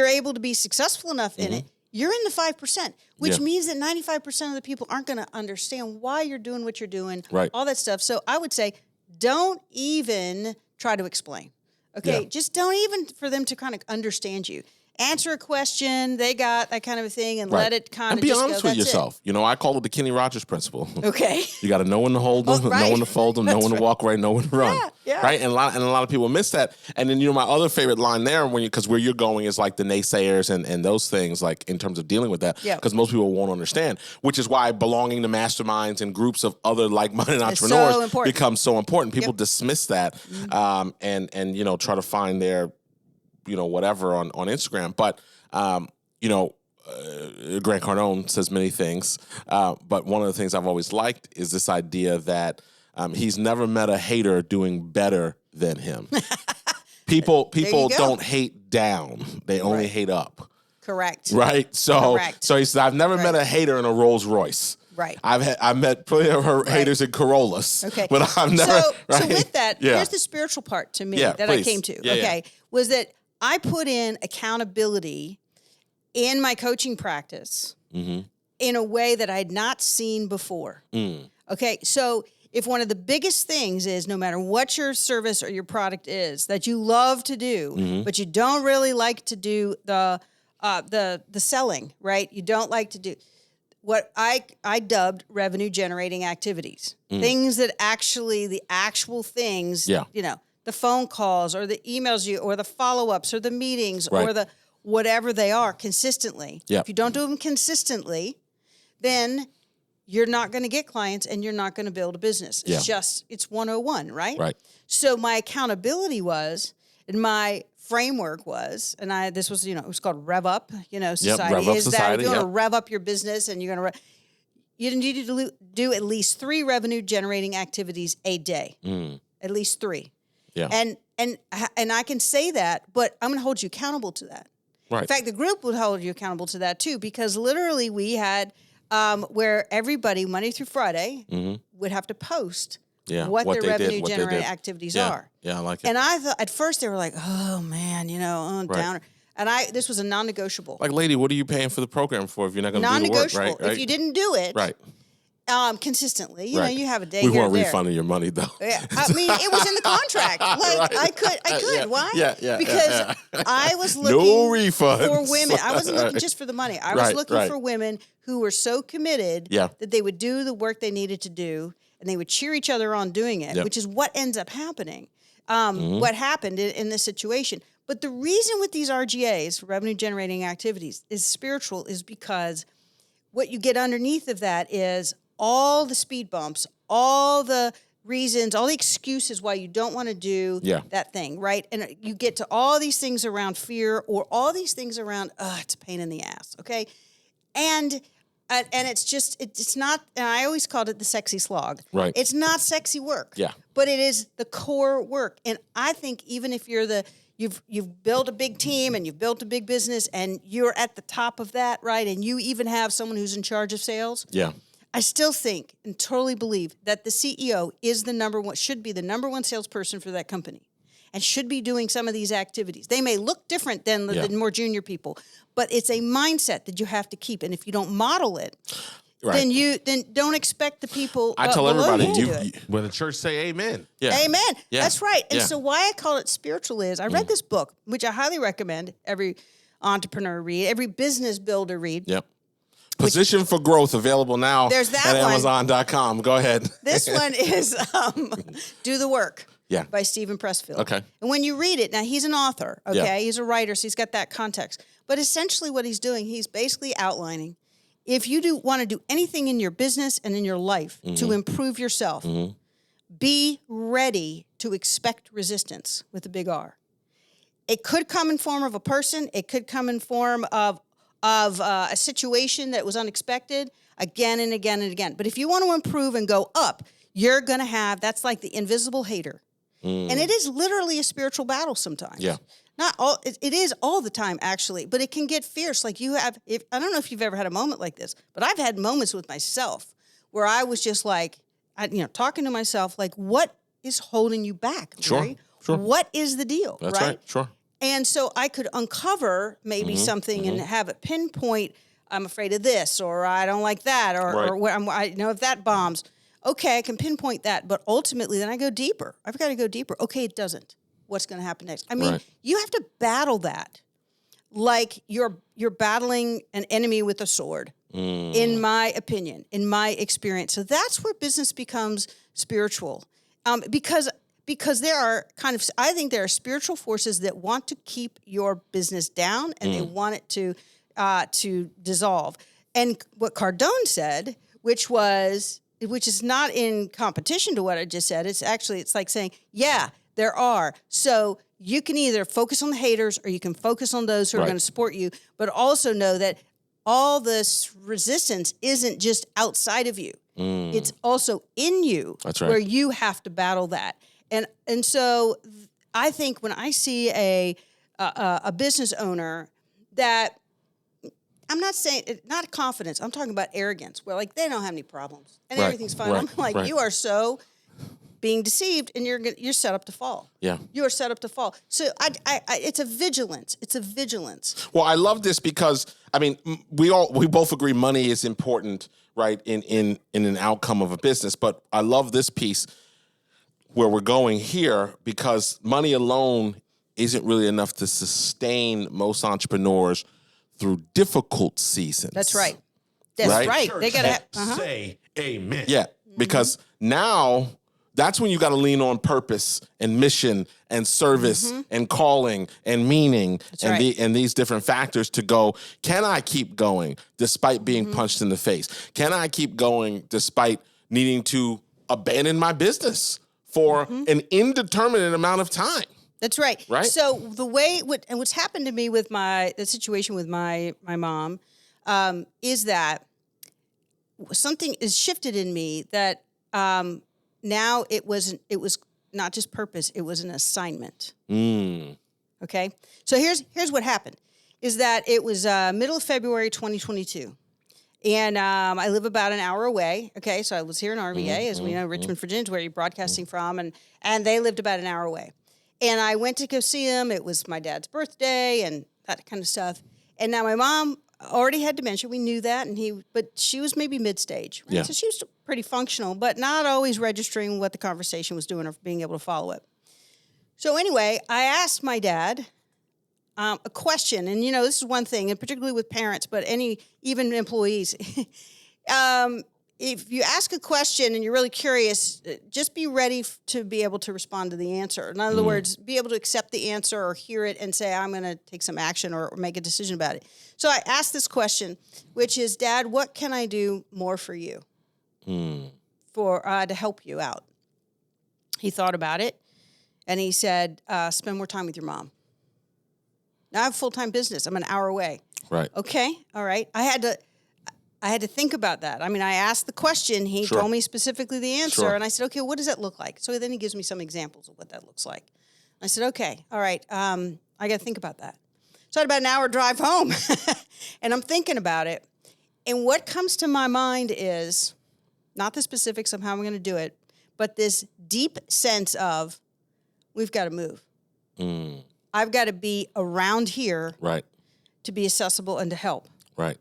able to be successful enough in it. You're in the 5%, which means that 95% of the people aren't going to understand why you're doing what you're doing, right, all that stuff. So I would say, don't even try to explain. Okay, just don't even for them to kind of understand you. Answer a question, they got that kind of a thing, and let it kind of be just honest go. with yourself. I call it the Kenny Rogers principle. Okay. You got to know when to hold them, know when to fold them, know when to walk away, know when to run. Yeah. Right? And a lot of people miss that. And then, my other favorite line there, because where you're going is like the naysayers and those things, like in terms of dealing with that, because most people won't understand, which is why belonging to masterminds and groups of other like-minded entrepreneurs becomes so important. People dismiss that and try to find their, whatever on Instagram. But, Grant Cardone says many things, but one of the things I've always liked is this idea that he's never met a hater doing better than him. People don't hate down; they only hate up. Correct. Right. So he said, I've never met a hater in a Rolls Royce. Right. I've met plenty of her haters in Corollas. Okay. But I've never. So with that, here's the spiritual part to me that I came to. Was that I put in accountability in my coaching practice in a way that I had not seen before. Okay, so if one of the biggest things is no matter what your service or your product is that you love to do, but you don't really like to do the selling, right? You don't like to do what I dubbed revenue generating activities, things that the actual things, the phone calls or the emails or the follow-ups or the meetings or the whatever they are consistently. If you don't do them consistently, then you're not going to get clients and you're not going to build a business. It's 101, right? Right. So my accountability was, and my framework was, and this was, it was called Rev Up, society. Rev Up is Society, that you're going to rev up your business and you're going to, you need to do at least 3 revenue generating activities a day. At least 3. Yeah. And I can say that, but I'm going to hold you accountable to that. Right. In fact, the group would hold you accountable to that too, because literally we had where everybody Monday through Friday would have to post what their revenue generating activities are. Yeah, I like it. And I thought at first they were like, "Oh man, downer." And this was a non-negotiable. Like, lady, what are you paying for the program for if you're not going to do the work? Non-negotiable. If you didn't do it, consistently, you have a day. We here weren't or there. refunding your money though. Yeah, I mean, it was in the contract. Like I could. Yeah. Why? Yeah. Because I was looking no refunds for women. I wasn't looking just for the money. I was looking for women who were so committed that they would do the work they needed to do, and they would cheer each other on doing it, which is what ends up happening. What happened in this situation. But the reason with these RGAs, revenue generating activities, is spiritual is because what you get underneath of that is all the speed bumps, all the reasons, all the excuses why you don't want to do that thing, right? And you get to all these things around fear or all these things around, it's a pain in the ass, okay? And it's just, it's not, and I always called it the sexy slog. Right. It's not sexy work. Yeah. But it is the core work. And I think even if you're you've built a big team and you've built a big business and you're at the top of that, right? And you even have someone who's in charge of sales. Yeah. I still think and totally believe that the CEO is should be the number one salesperson for that company and should be doing some of these activities. They may look different than the more junior people, but it's a mindset that you have to keep. And if you don't model it, then don't expect the people. I tell everybody, when the church say amen. Yeah. Amen. Yeah. That's right. And Yeah. so why I call it spiritual is I read this book, which I highly recommend every entrepreneur read, every business builder read. Yep. Position for Growth, available now There's that at one. Amazon.com. Go ahead. This one is Do the Work Yeah. by Stephen Pressfield. Okay. And when you read it, now he's an author, okay? Yeah. He's a writer, so he's got that context. But essentially what he's doing, he's basically outlining, if you want to do anything in your business and in your life to improve yourself, be ready to expect resistance with a big R. It could come in form of a person. It could come in form of a situation that was unexpected again and again and again. But if you want to improve and go up, you're going to have, that's like the invisible hater. And it is literally a spiritual battle sometimes. Yeah. Not all, it is all the time actually, but it can get fierce. Like I don't know if you've ever had a moment like this, but I've had moments with myself where I was just like, talking to myself, like, what is holding you back? Sure. Right? Sure. What is the deal? That's right. Sure. And so I could uncover maybe something and have it pinpoint, I'm afraid of this, or I don't like that, or if that bombs, okay, I can pinpoint that. But ultimately, then I go deeper. I've got to go deeper. Okay, it doesn't. What's going to happen next? I mean, you have to battle that like you're battling an enemy with a sword, in my opinion, in my experience. So that's where business becomes spiritual. Because there are I think there are spiritual forces that want to keep your business down and they want it to dissolve. And what Cardone said, which is not in competition to what I just said, it's like saying, yeah, there are. So you can either focus on the haters or you can focus on those who are going to support you, but also know that all this resistance isn't just outside of you. It's also in you. That's right. Where you have to battle that. And so I think when I see a business owner that, I'm not saying, not confidence, I'm talking about arrogance, where like they don't have any problems and everything's fine. I'm like, you are so being deceived and you're set up to fall. Yeah. You are set up to fall. So it's a vigilance. It's a vigilance. Well, I love this because, I mean, we both agree money is important, right, in an outcome of a business. But I love this piece where we're going here because money alone isn't really enough to sustain most entrepreneurs through difficult seasons. That's right. That's right. They got to say amen. Yeah, because now that's when you got to lean on purpose and mission and service and calling and meaning and these different factors to go, can I keep going despite being punched in the face? Can I keep going despite needing to abandon my business for an indeterminate amount of time? That's right. Right. So the way what's happened to me with the situation with my mom is that something is shifted in me that now it was not just purpose, it was an assignment. Okay. So here's what happened is that it was middle of February 2022. And I live about an hour away. Okay. So I was here in RVA, as we know, Richmond, Virginia is where you're broadcasting from. And they lived about an hour away. And I went to go see him. It was my dad's birthday and that kind of stuff. And now my mom already had dementia. We knew that. But she was maybe mid-stage. Right? Yeah. So she was pretty functional, but not always registering what the conversation was doing or being able to follow it. So anyway, I asked my dad a question. And, this is one thing, and particularly with parents, but even employees. if you ask a question and you're really curious, just be ready to be able to respond to the answer. In other words, be able to accept the answer or hear it and say, I'm going to take some action or make a decision about it. So I asked this question, which is, Dad, what can I do more for you to help you out? He thought about it, and he said, spend more time with your mom. Now I have a full-time business. I'm an hour away. Right. Okay. All right. I had to think about that. I mean, I asked the question. He told me specifically the answer. And I said, okay, what does that look like? So then he gives me some examples of what that looks like. I said, okay, all right. I got to think about that. So I had about an hour drive home. And I'm thinking about it. And what comes to my mind is not the specifics of how I'm going to do it, but this deep sense of we've got to move. I've got to be around here to be accessible and to help. Right.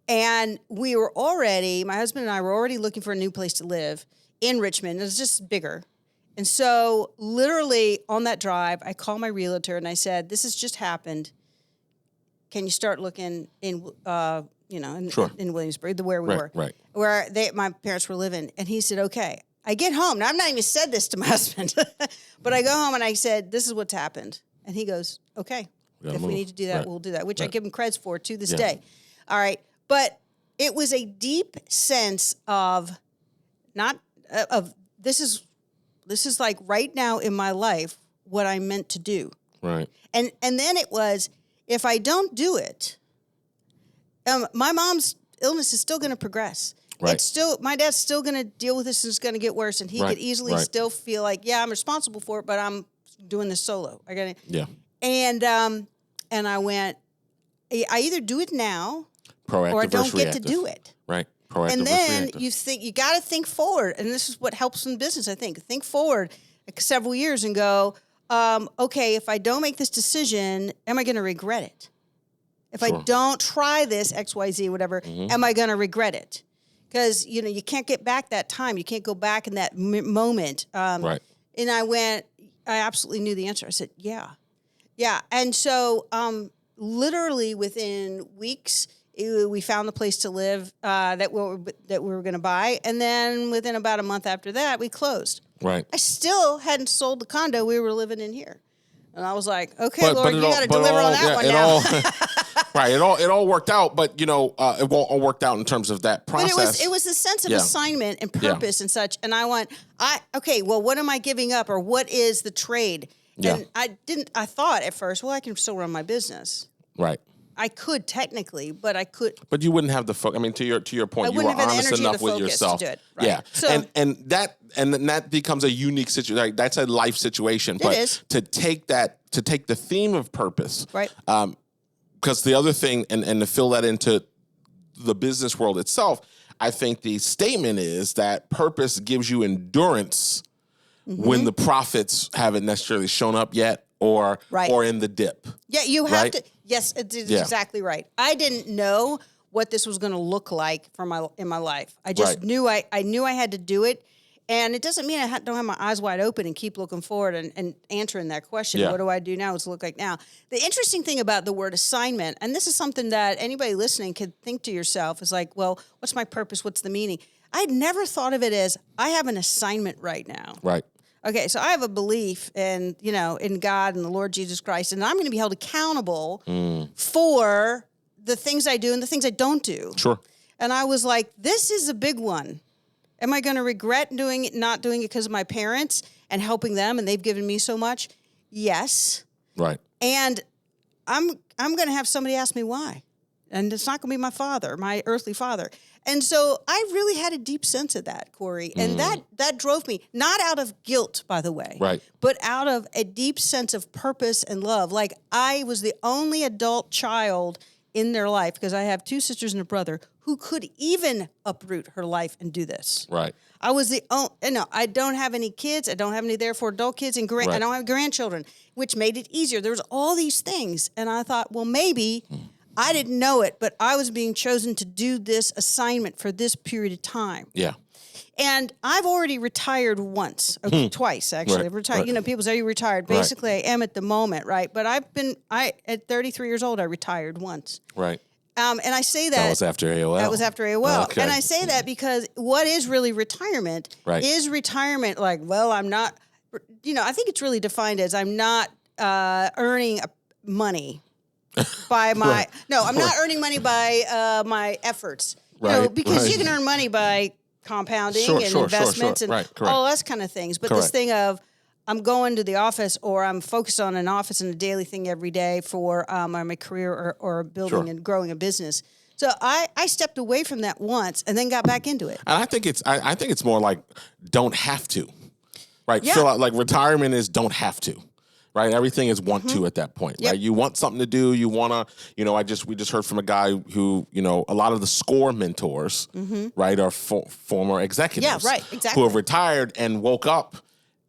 And my husband and I were already looking for a new place to live in Richmond. It was just bigger. And so literally on that drive, I called my realtor and I said, this has just happened. Can you start looking in, in Williamsburg, where we were, where my parents were living? And he said, okay. I get home. Now, I've not even said this to my husband, but I go home and I said, this is what's happened. And he goes, okay, if we need to do that, we'll do that, which I give him credit for to this day. All right. But it was a deep sense of this is like right now in my life what I'm meant to do. Right. And then it was, if I don't do it, my mom's illness is still going to progress. Right. It's still, my dad's still going to deal with this and it's going to get worse. And he could easily still feel like, yeah, I'm responsible for it, but I'm doing this solo. And I went, I either do it now proactive or I don't get reactive. to do it. Right. Proactive and then reactive. you got to think forward. And this is what helps in business, I think. Think forward several years and go, okay, if I don't make this decision, am I going to regret it? If I don't try this, X, Y, Z, whatever, am I going to regret it? Because, you can't get back that time. You can't go back in that moment. And I absolutely knew the answer. I said, yeah. Yeah. And so literally within weeks, we found the place to live that we were going to buy. And then within about a month after that, we closed. Right. I still hadn't sold the condo we were living in here. And I was like, okay, Lord, you got to deliver on that one now. Right. It all worked out, but it all worked out in terms of that process. But it was a sense of assignment and purpose and such. And I went, well, what am I giving up, or what is the trade? Yeah. And I thought at first, well, I can still run my business. Right. I could technically, but I could. But you wouldn't have the focus. I mean, to your point, you were honest enough with yourself. To do it, right? Yeah. So, and that becomes a unique situation. Like, that's a life situation. But it is. to take the theme of purpose, right? Because the other thing, and to fill that into the business world itself, I think the statement is that purpose gives you endurance when the profits haven't necessarily shown up yet, or in the dip. Yeah, you have to. Yes, it's exactly right. I didn't know what this was going to look like in my life. I just knew I knew I had to do it. And it doesn't mean I don't have my eyes wide open and keep looking forward and answering that question. Yeah. What do I do now? What's it look like now? The interesting thing about the word assignment, and this is something that anybody listening could think to yourself, is like, well, what's my purpose? What's the meaning? I'd never thought of it as I have an assignment right now. Right. Okay, so I have a belief in God and the Lord Jesus Christ, and I'm going to be held accountable for the things I do and the things I don't do. Sure. And I was like, this is a big one. Am I going to regret not doing it because of my parents and helping them, and they've given me so much? Yes. Right. And I'm going to have somebody ask me why. And it's not going to be my father, my earthly father. And so I really had a deep sense of that, Corey. And that drove me, not out of guilt, by the way, but out of a deep sense of purpose and love. Like, I was the only adult child in their life, because I have two sisters and a brother, who could even uproot her life and do this. Right. I was the only, I don't have any kids. I don't have any, therefore, adult kids, and I don't have grandchildren, which made it easier. There was all these things. And I thought, well, maybe I didn't know it, but I was being chosen to do this assignment for this period of time. Yeah. And I've already retired once, twice, actually. I've retired. Right. People say you retired. Basically, I am at the moment, right? But at 33 years old, I retired once. Right. And I say that was after AOL. That was after AOL. Okay. And I say that because what is really retirement? Right. Is retirement like, well, I'm not, I think it's really defined as I'm not earning money by my, no, I'm not earning money by my efforts. Because you can earn money by compounding and investments and all those kind of things. But this thing of, I'm going to the office or I'm focused on an office and a daily thing every day for my career or building and growing a business. So I stepped away from that once and then got back into it. And I think it's more like don't have to, right? Yeah. Feel like retirement is don't have to, right? Everything is want to at that point, right? You want something to do. You want to, we just heard from a guy who, a lot of the SCORE mentors, right, are former executives. Yeah, right, exactly. Who have retired and woke up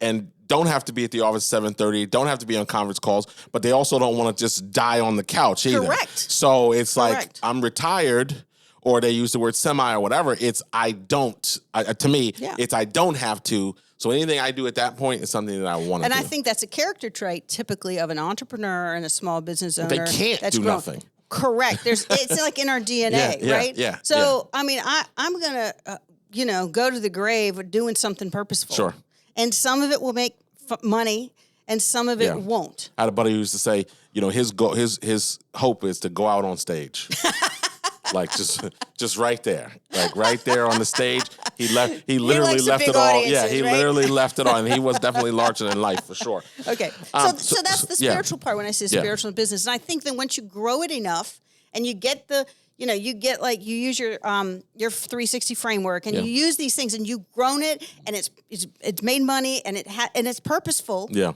and don't have to be at the office at 7:30, don't have to be on conference calls, but they also don't want to just die on the couch either. Correct. So it's like, I'm retired, or they use the word semi or whatever. It's to me, it's I don't have to. So anything I do at that point is something that I want to do. And I think that's a character trait typically of an entrepreneur and a small business owner. They can't do nothing. Correct. It's like in our DNA, right? Yeah. So, I mean, I'm going to, go to the grave doing something purposeful. Sure. And some of it will make money, and some of it won't. I had a buddy who used to say, his hope is to go out on stage, like just right there, like right there on the stage. He literally left it all. Yeah, he literally left it all, and he was definitely larger than life for sure. Okay, so that's the spiritual part when I say spiritual business, and I think that once you grow it enough, and you get the you use your 360 framework and you use these things and you've grown it and it's made money and it's purposeful. Yeah.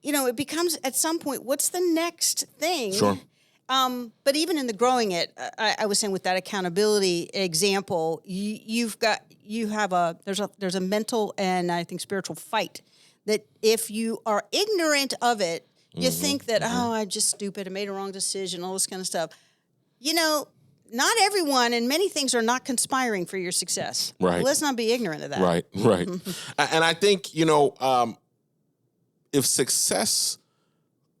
It becomes at some point, what's the next thing? Sure. But even in the growing it, I was saying with that accountability example, there's a mental and I think spiritual fight that if you are ignorant of it, you think that, I'm just stupid, I made a wrong decision, all this kind of stuff. Not everyone and many things are not conspiring for your success. Right. Let's not be ignorant of that. Right. And I think, if success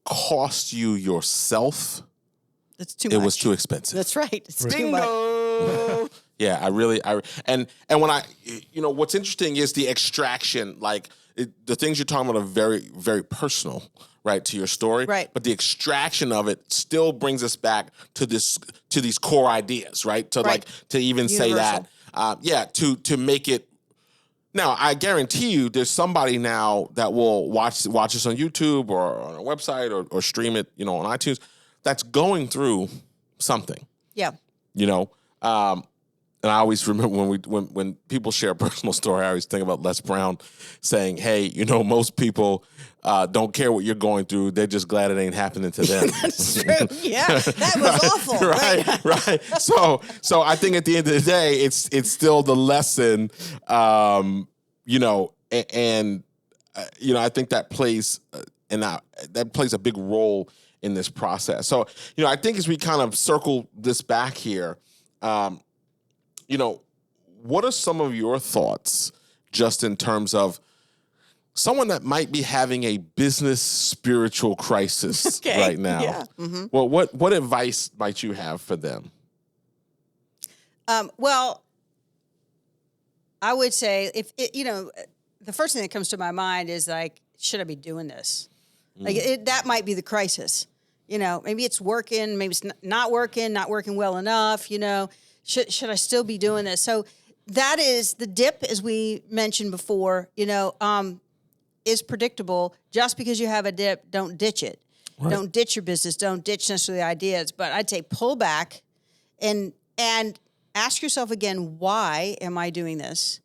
cost you yourself, it's too much. It was too expensive. That's right. It's too much. Yeah, and when what's interesting is the extraction, like the things you're talking about are very, very personal, right, to your story. Right. But the extraction of it still brings us back to these core ideas, right? To even say that. To make it. Now, I guarantee you there's somebody now that will watch us on YouTube or on our website or stream it, on iTunes, that's going through something. Yeah. And I always remember when people share a personal story, I always think about Les Brown saying, hey, most people don't care what you're going through. They're just glad it ain't happening to them. That's true. Yeah, that was awful. Right. So I think at the end of the day, it's still the lesson, and I think that plays a big role in this process. So, I think as we kind of circle this back here, what are some of your thoughts just in terms of someone that might be having a business spiritual crisis right now? Yeah. Mm-hmm. Well, what advice might you have for them? Well, I would say the first thing that comes to my mind is like, should I be doing this? That might be the crisis. Maybe it's working, maybe it's not working well enough, Should I still be doing this? So that is the dip, as we mentioned before, is predictable. Just because you have a dip, don't ditch it. Right. Don't ditch your business. Don't ditch necessarily ideas. But I'd say pull back and ask yourself again, why am I doing this?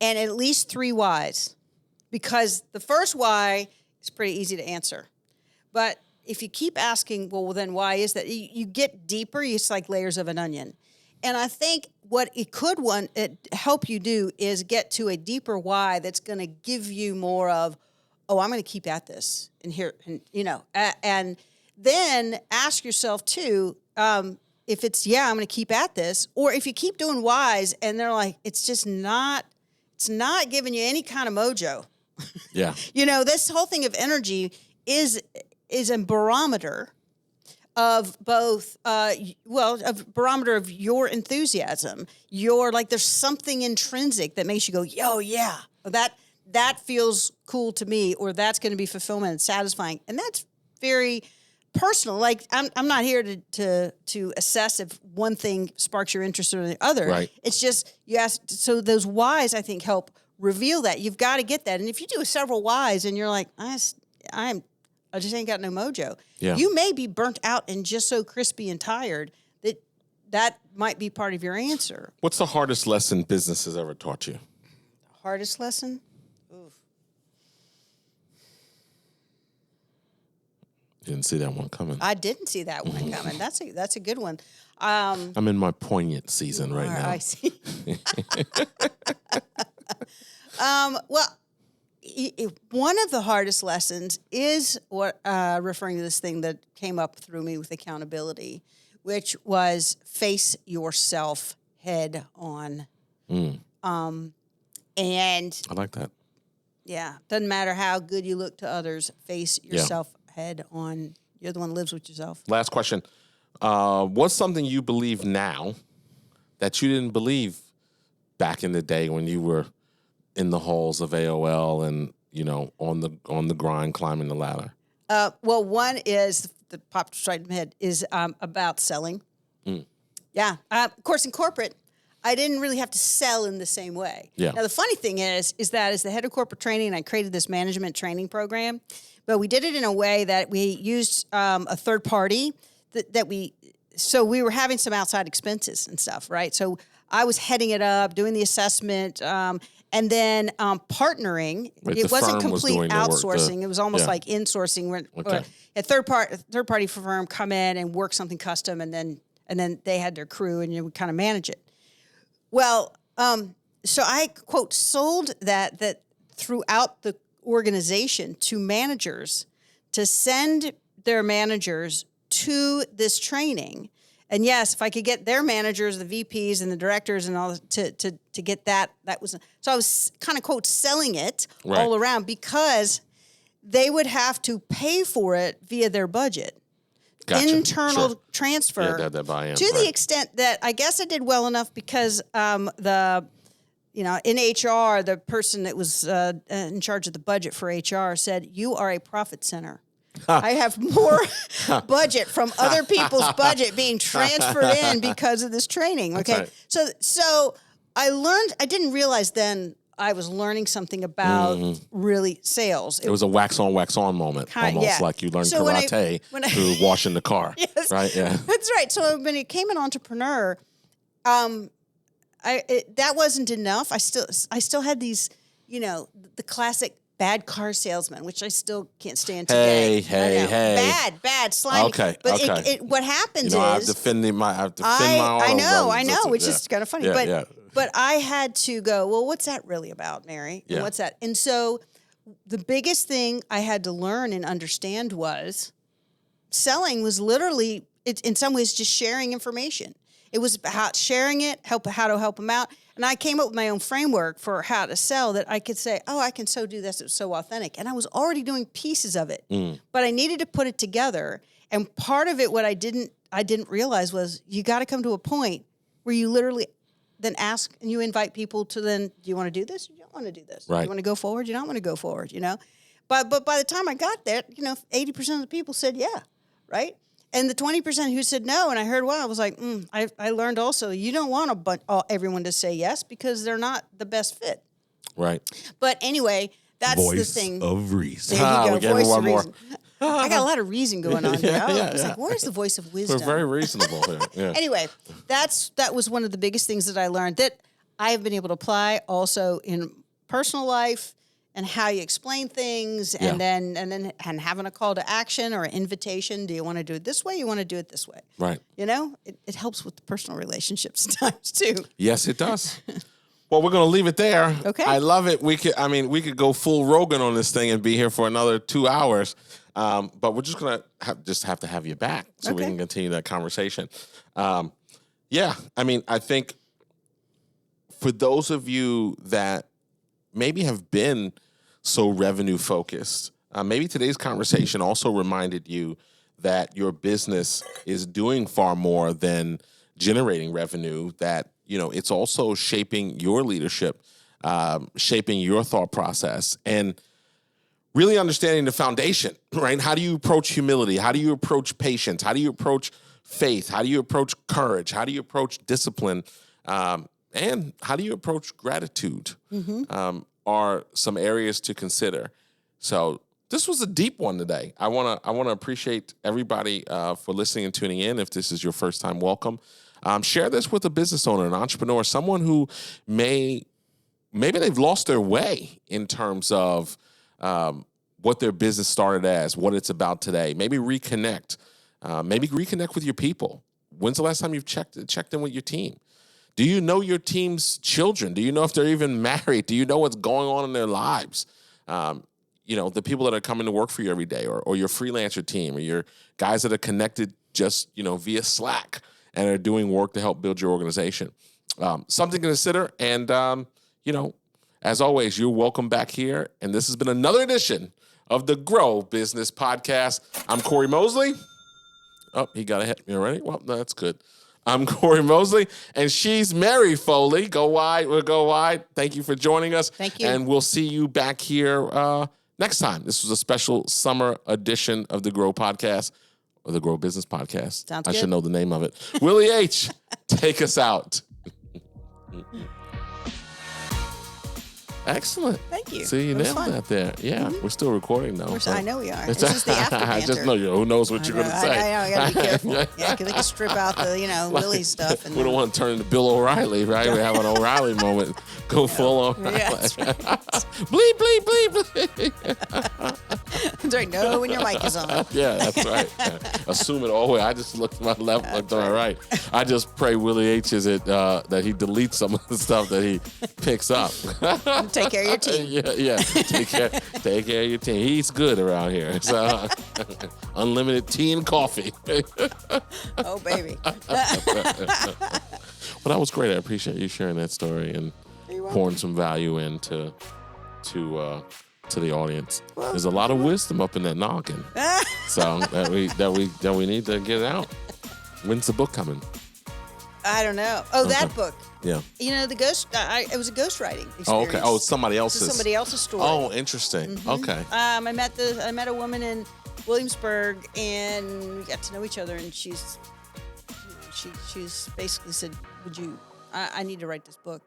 And at least 3 whys. Because the first why is pretty easy to answer. But if you keep asking, well, then why is that? You get deeper. It's like layers of an onion. And I think what it could help you do is get to a deeper why that's going to give you more of, I'm going to keep at this and here, and then ask yourself too, if it's, I'm going to keep at this, or if you keep doing whys and they're like, it's not giving you any kind of mojo. Yeah. This whole thing of energy is a barometer of both, a barometer of your enthusiasm. There's something intrinsic that makes you go, yo, yeah, that feels cool to me, or that's going to be fulfillment and satisfying. And that's very personal. Like I'm not here to assess if one thing sparks your interest or the other. Right. It's just you ask. So those whys, I think, help reveal that. You've got to get that. And if you do several whys and you're like, I just ain't got no mojo. Yeah. You may be burnt out and just so crispy and tired that might be part of your answer. What's the hardest lesson business has ever taught you? Hardest lesson? Oof. Didn't see that one coming. I didn't see that one coming. That's a good one. I'm in my poignant season right now. I see. One of the hardest lessons is referring to this thing that came up through me with accountability, which was face yourself head on. And I like that. yeah, doesn't matter how good you look to others, face yourself head on. You're the one who lives with yourself. Last question. What's something you believe now that you didn't believe back in the day when you were in the halls of AOL and, on the grind, climbing the ladder? Well, one is the popped straight in my head is about selling. Yeah, of course, in corporate, I didn't really have to sell in the same way. Yeah. Now, the funny thing is that as the head of corporate training, I created this management training program, but we did it in a way that we used a third party so we were having some outside expenses and stuff, right? So I was heading it up, doing the assessment, and then partnering. Right, it wasn't was complete doing the work, outsourcing. It was almost like insourcing, where a third party firm come in and work something custom, and then they had their crew, and you would kind of manage it. Well, so I, quote, sold that throughout the organization to managers to send their managers to this training. And yes, if I could get their managers, the VPs and the directors and all to get that was, so I was kind of, quote, selling it all around because they would have to pay for it via their budget. Gotcha. Internal transfer that buy-in, to the extent that I guess I did well enough because in HR, the person that was in charge of the budget for HR said, "You are a profit center." I have more budget from other people's budget being transferred in because of this training. Okay, right. So I learned. I didn't realize then I was learning something about really sales. It was a wax on moment, almost like you learned karate through washing the car. Yes, right. Yeah, that's right. So when I became an entrepreneur, that wasn't enough. I still had these, the classic bad car salesman, which I still can't stand today. Hey. Bad, slimy. Okay, but okay. What happens is I have to defend my auto. I know, which is kind of funny. Yeah, but I had to go, well, what's that really about, Mary? Yeah. And what's that? And so the biggest thing I had to learn and understand was selling was literally, in some ways, just sharing information. It was about sharing it, how to help them out. And I came up with my own framework for how to sell that I could say, oh, I can so do this. It's so authentic. And I was already doing pieces of it, but I needed to put it together. And part of it, what I didn't realize was you got to come to a point where you literally then ask and you invite people to then, do you want to do this? Or do you don't want to do this? Right. Do you want to go forward? You don't want to go forward, But by the time I got there, 80% of the people said yeah, right? And the 20% who said no, and I heard I was like, I learned also, you don't want everyone to say yes because they're not the best fit. Right. But anyway, that's the Voice thing. of reason. There you we go, gave voice one of more. reason. I got a lot of reason going on here. I was yeah. like, where's the voice of We're wisdom? very reasonable here. Yeah. Anyway, that was one of the biggest things that I learned that I have been able to apply also in personal life and how you explain things and then having a call to action or an invitation. Do you want to do it this way? You want to do it this way? Right. It helps with the personal relationships sometimes too. Yes, it does. Well, we're going to leave it there. Okay. I love it. We could go full Rogan on this thing and be here for another 2 hours. But we're just going to have to have you back so we can continue that conversation. I think for those of you that maybe have been so revenue focused, maybe today's conversation also reminded you that your business is doing far more than generating revenue, that, it's also shaping your leadership, shaping your thought process, and really understanding the foundation, right? How do you approach humility? How do you approach patience? How do you approach faith? How do you approach courage? How do you approach discipline? And how do you approach gratitude? Are some areas to consider. So this was a deep one today. I want to appreciate everybody for listening and tuning in. If this is your first time, welcome. Share this with a business owner, an entrepreneur, someone who maybe they've lost their way in terms of what their business started as, what it's about today. Maybe reconnect. Maybe reconnect with your people. When's the last time you've checked in with your team? Do you know your team's children? Do you know if they're even married? Do you know what's going on in their lives? The people that are coming to work for you every day, or your freelancer team, or your guys that are connected just, via Slack and are doing work to help build your organization. Something to consider. And, as always, you're welcome back here. And this has been another edition of the Grow Business Podcast. I'm Corey Mosley. Oh, he got ahead of me already. Well, no, that's good. I'm Corey Mosley, and she's Mary Foley. Go wide, we'll go wide. Thank you for joining us. Thank you. And we'll see you back here next time. This was a special summer edition of the Grow Podcast, or the Grow Business Podcast. Sounds I good. should know the name of it. Willie H., take us out. Excellent. Thank you. See, you It was nailed fun. that there. Yeah, we're still recording though. I know we are. This is the after I banter. just know who knows what you're going to say. I gotta be careful. Yeah, because they can strip out the, Willie stuff. And We don't want to turn into Bill O'Reilly, right? We have an O'Reilly moment. Go full O'Reilly. Yeah, that's right. Bleep, bleep, bleep, bleep. That's right. No, when your mic is on. Yeah, that's right. Assume it all the way. I just looked to my left, looked to my right. I just pray Willie H. is it that he deletes some of the stuff that he picks up. Take care of your team. Yeah. Take care of your team. He's good around here. So, unlimited tea and coffee. Oh, baby. Well, that was great. I appreciate you sharing that story and pouring some value into the audience. There's a lot of wisdom up in that noggin. So that we need to get out. When's the book coming? I don't know. Oh, that book. Yeah. The ghost. It was a ghostwriting experience. Oh, okay. Oh, it's somebody else's. It's somebody else's story. Oh, interesting. Okay. I met a woman in Williamsburg, and we got to know each other. And she's basically said, "Would you? I need to write this book."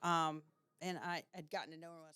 And I'd gotten to know her.